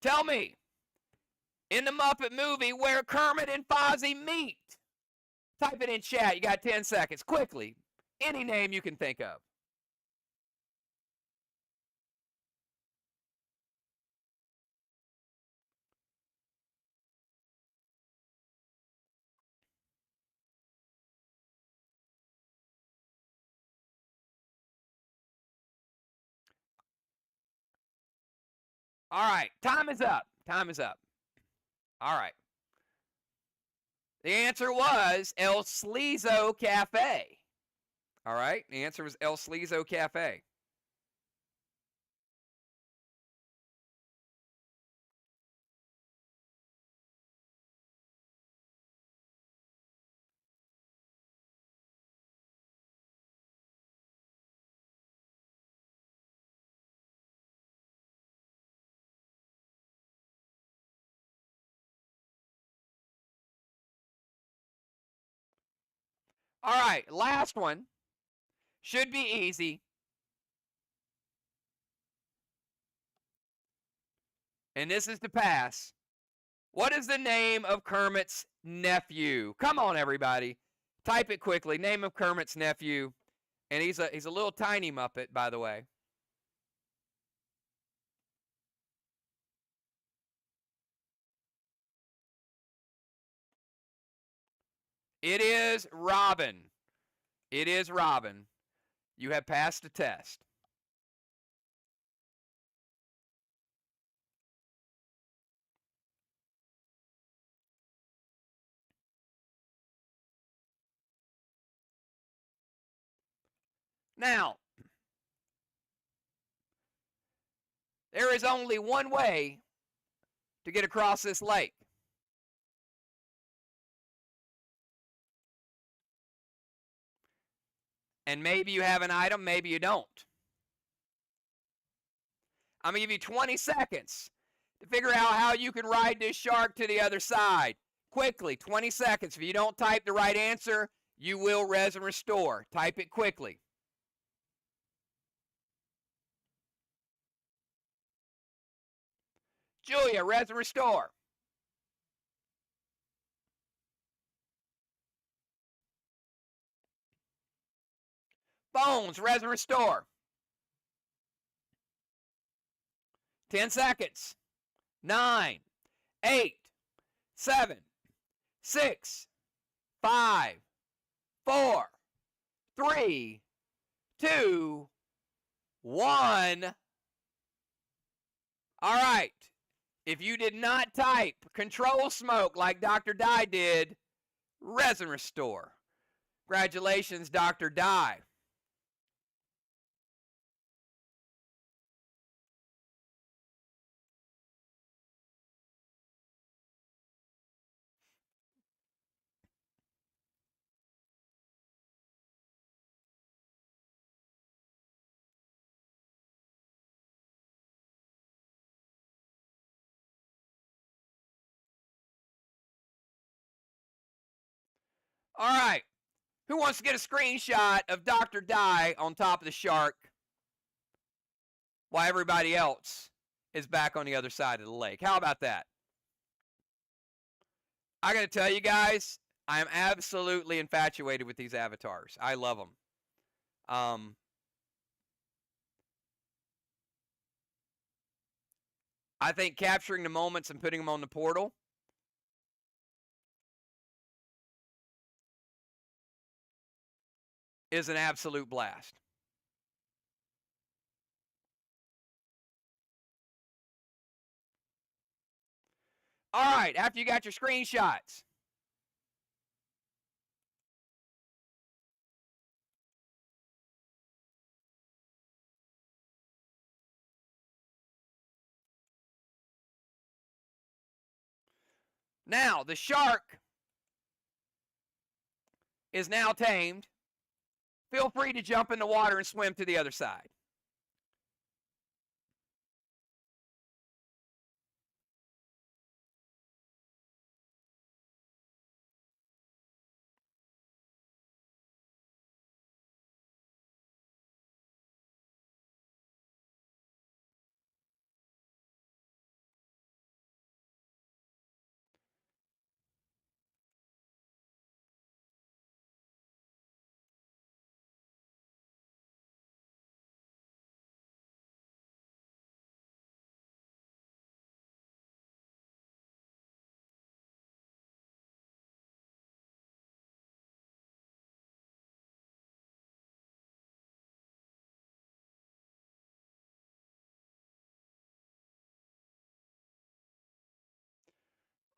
tell me, in the Muppet movie where Kermit and Fozzie meet, type it in chat. You got 10 seconds. Quickly. Any name you can think of. All right. Time is up. Time is up. All right. The answer was El Sleazo Cafe. All right. The answer was El Sleazo Cafe. All right. Last one. Should be easy. And this is to pass. What is the name of Kermit's nephew? Come on, everybody. Type it quickly. Name of Kermit's nephew. And he's a little tiny Muppet, by the way. It is Robin. It is Robin. You have passed the test. Now, there is only one way to get across this lake. And maybe you have an item, maybe you don't. I'm going to give you 20 seconds to figure out how you can ride this shark to the other side. Quickly, 20 seconds. If you don't type the right answer, you will res and restore. Type it quickly. Julia, res and restore. Bones, res and restore. 10 seconds. 9, 8, 7, 6, 5, 4, 3, 2, 1. All right. If you did not type control smoke like Dr. Dye did, res and restore. Congratulations, Dr. Dye. All right. Who wants to get a screenshot of Dr. Die on top of the shark while everybody else is back on the other side of the lake? How about that? I got to tell you guys, I am absolutely infatuated with these avatars. I love them. I think capturing the moments and putting them on the portal is an absolute blast. All right, after you got your screenshots, now the shark is now tamed. Feel free to jump in the water and swim to the other side.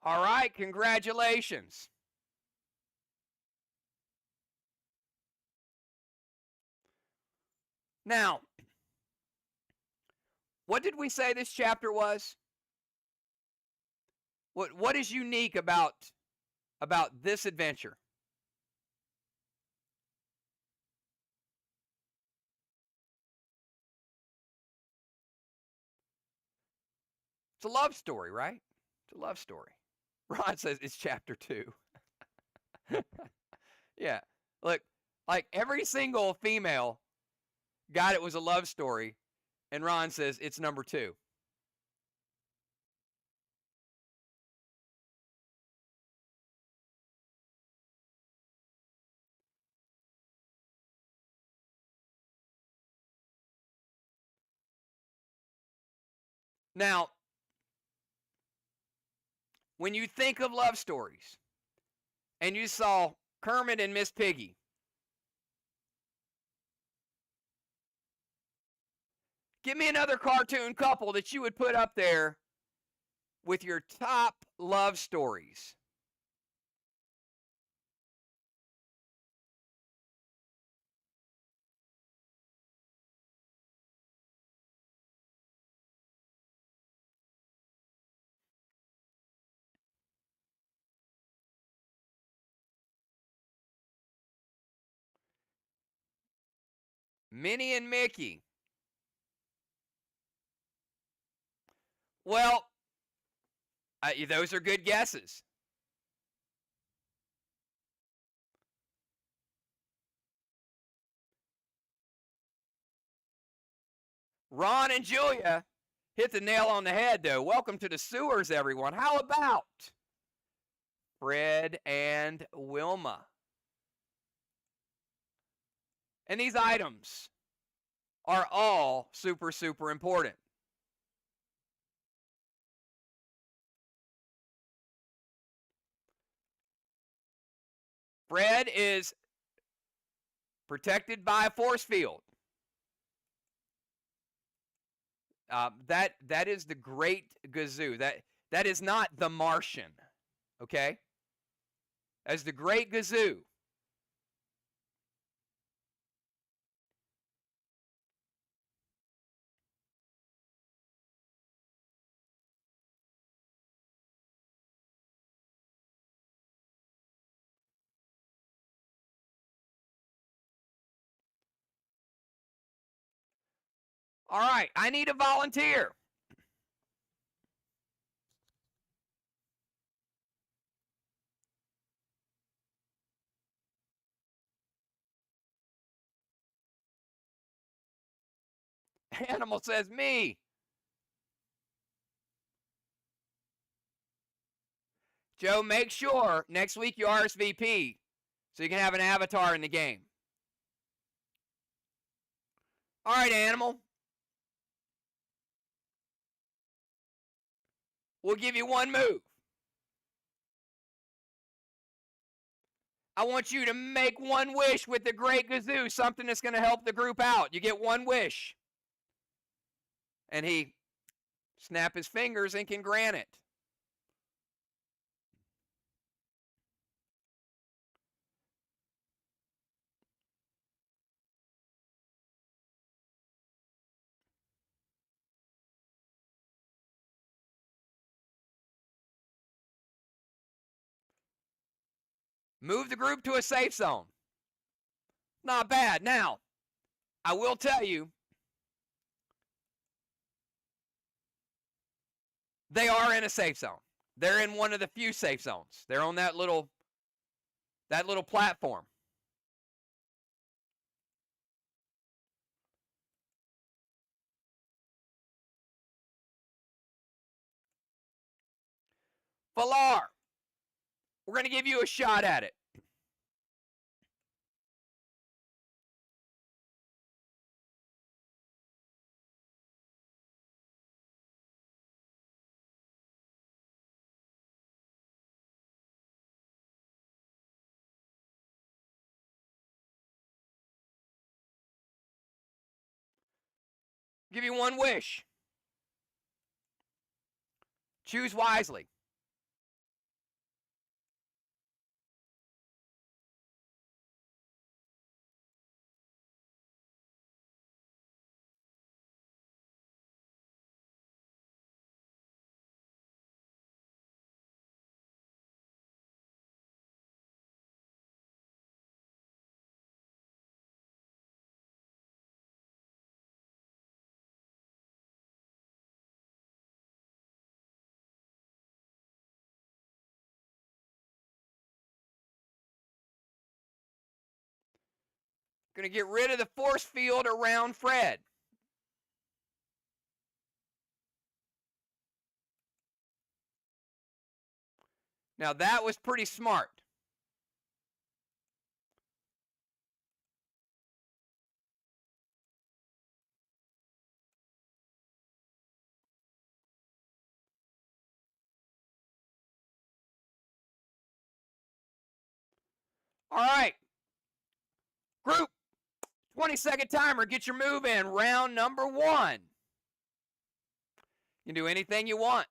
All right, congratulations. Now, what did we say this chapter was? What is unique about this adventure? It's a love story, right? It's a love story. Ron says it's chapter 2. Yeah. Look, like every single female got it was a love story, and Ron says it's number 2. Now, when you think of love stories and you saw Kermit and Miss Piggy, give me another cartoon couple that you would put up there with your top love stories. Minnie and Mickey. Well, those are good guesses. Ron and Julia hit the nail on the head, though. Welcome to the sewers, everyone. How about Fred and Wilma? And these items are all super, super important. Fred is protected by a force field. That is the Great Gazoo. That is not the Martian. Okay? As the Great Gazoo. All right, I need a volunteer. Animal says me. Joe, make sure next week you RSVP so you can have an avatar in the game. All right, Animal. We'll give you one move. I want you to make one wish with the Great Gazoo, something that's going to help the group out. You get one wish. And he snap his fingers and can grant it. Move the group to a safe zone. Not bad. Now, I will tell you, they are in a safe zone. They're in one of the few safe zones. They're on that little platform. Falar, we're going to give you a shot at it. Give you one wish. Choose wisely. Going to get rid of the force field around Fred. Now that was pretty smart. All right. Group, 20-second timer. Get your move in. Round number 1. You can do anything you want.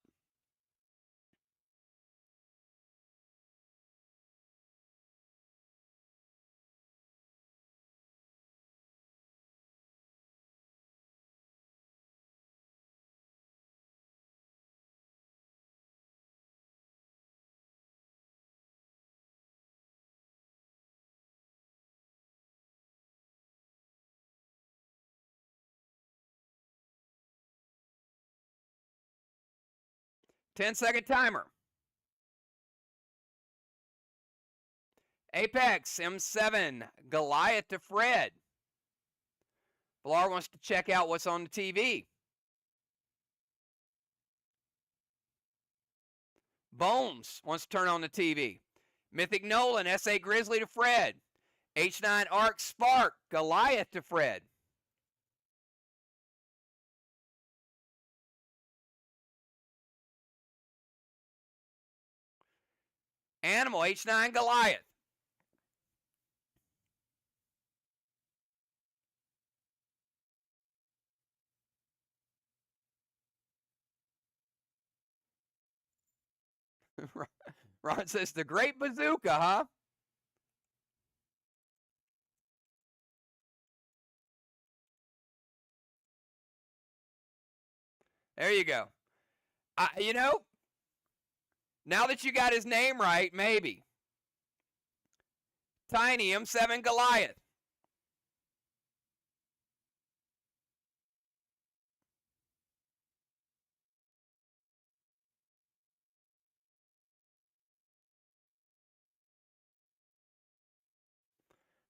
Ten-second timer. Apex, M7, Goliath to Fred. Blar wants to check out what's on the TV. Bones wants to turn on the TV. Mythic Nolan, S8 Grizzly to Fred. H9 Arc Spark, Goliath to Fred. Animal, H9 Goliath. Ron says, the Great Bazooka, huh? There you go. You know, now that you got his name right, maybe. Tiny, M7 Goliath.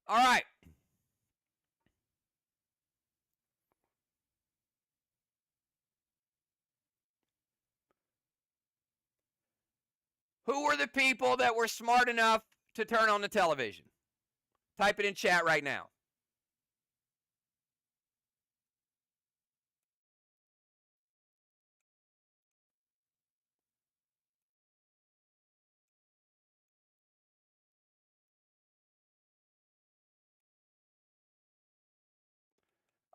All right. Who were the people that were smart enough to turn on the television? Type it in chat right now.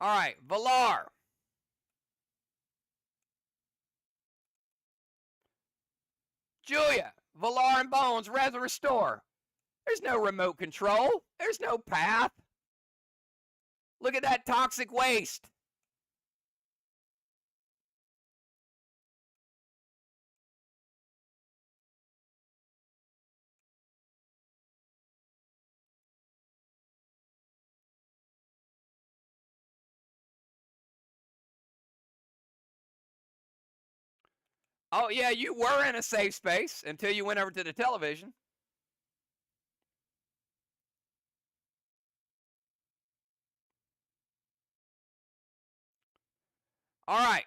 All right, Valar. Julia, Valar and Bones, Restore. There's no remote control. There's no path. Look at that toxic waste. Oh, yeah, you were in a safe space until you went over to the television. All right.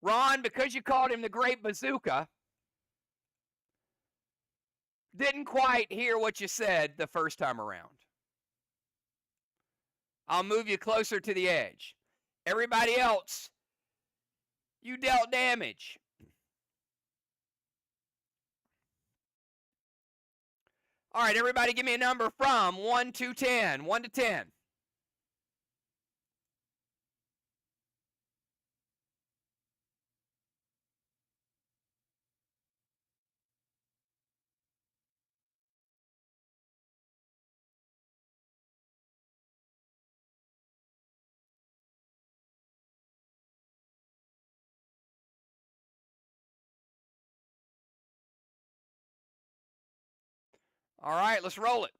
Ron, because you called him the Great Bazooka, didn't quite hear what you said the first time around. I'll move you closer to the edge. Everybody else, you dealt damage. All right, everybody give me a number from 1 to 10. 1 to 10. All right, let's roll it.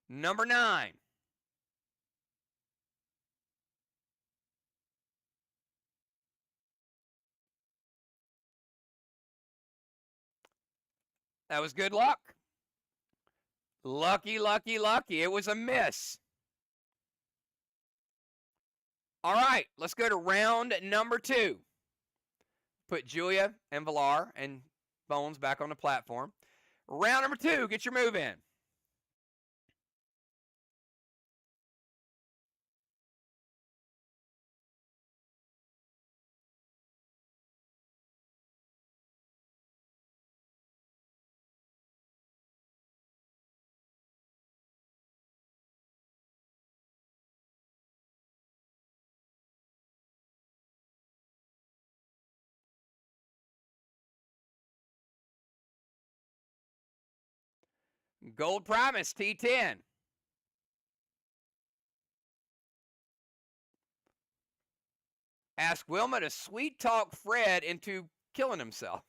Number 9. That was good luck. Lucky, lucky, lucky. It was a miss. All right, let's go to round number 2. Put Julia and Valar and Bones back on the platform. Round number 2, get your move in. Gold Promise, T10. Ask Wilma to sweet talk Fred into killing himself.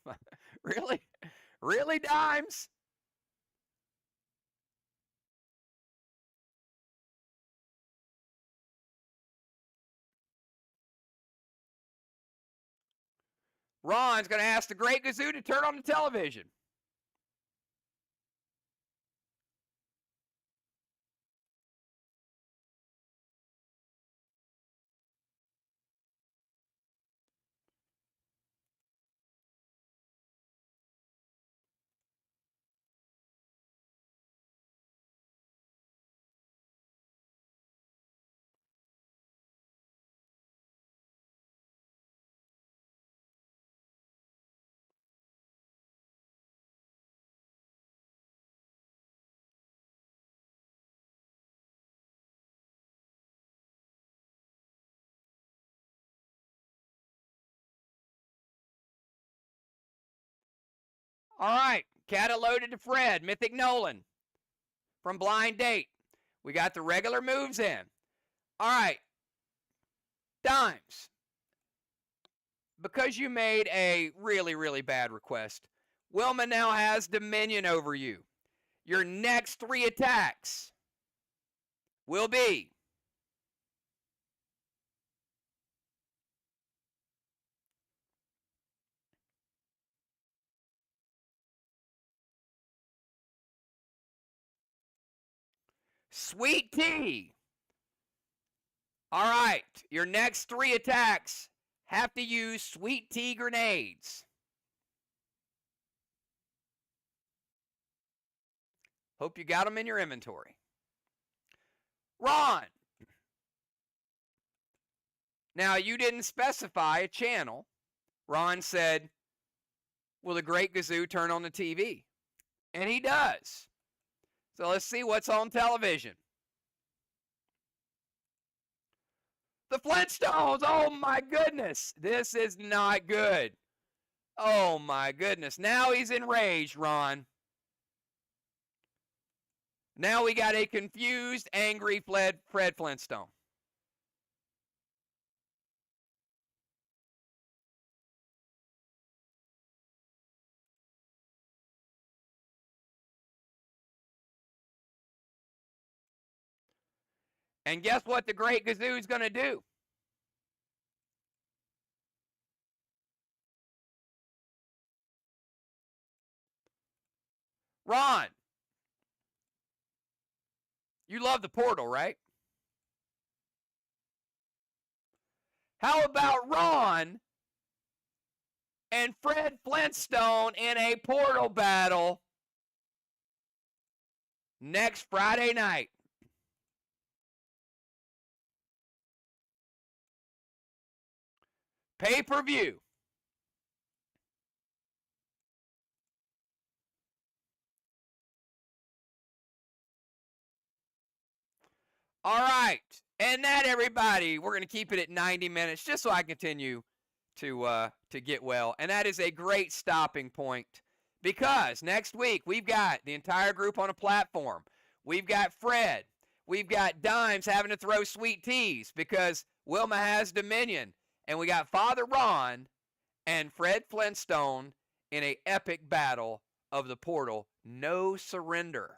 Really? Really, Dimes? Ron's going to ask the Great Gazoo to turn on the television. All right, Cata loaded to Fred, Mythic Nolan from Blind Date. We got the regular moves in. All right, Dimes, because you made a really, really bad request, Wilma now has dominion over you. Your next 3 attacks will be Sweet tea. All right, your next 3 attacks have to use sweet tea grenades. Hope you got them in your inventory. Ron. Now, you didn't specify a channel. Ron said, will the Great Gazoo turn on the TV? And he does. So let's see what's on television. The Flintstones. Oh, my goodness. This is not good. Oh, my goodness. Now he's enraged, Ron. Now we got a confused, angry Fred Flintstone. And guess what the Great Gazoo is going to do? Ron, you love the portal, right? How about Ron and Fred Flintstone in a portal battle next Friday night? Pay-per-view. All right. And that, everybody, we're going to keep it at 90 minutes just so I continue to get well. And that is a great stopping point because next week we've got the entire group on a platform. We've got Fred. We've got Dimes having to throw sweet teas because Wilma has Dominion. And we got Father Ron and Fred Flintstone in an epic battle of the portal. No surrender.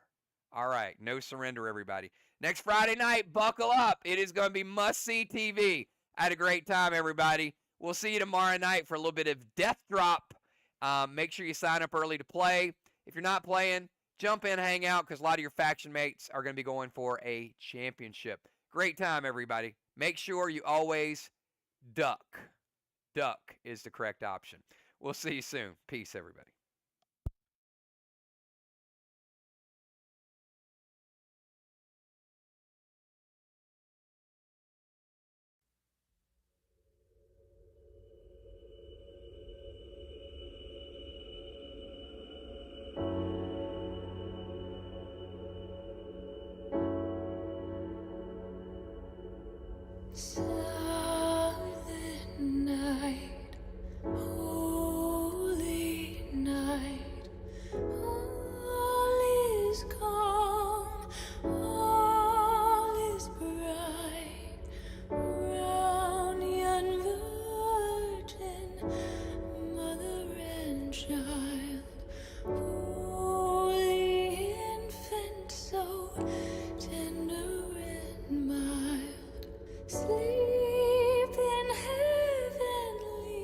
All right, no surrender, everybody. Next Friday night, buckle up. It is going to be must-see TV. I had a great time, everybody. We'll see you tomorrow night for a little bit of Death Drop. Make sure you sign up early to play. If you're not playing, jump in, hang out, because a lot of your faction mates are going to be going for a championship. Great time, everybody. Make sure you always duck. Duck is the correct option. We'll see you soon. Peace, everybody.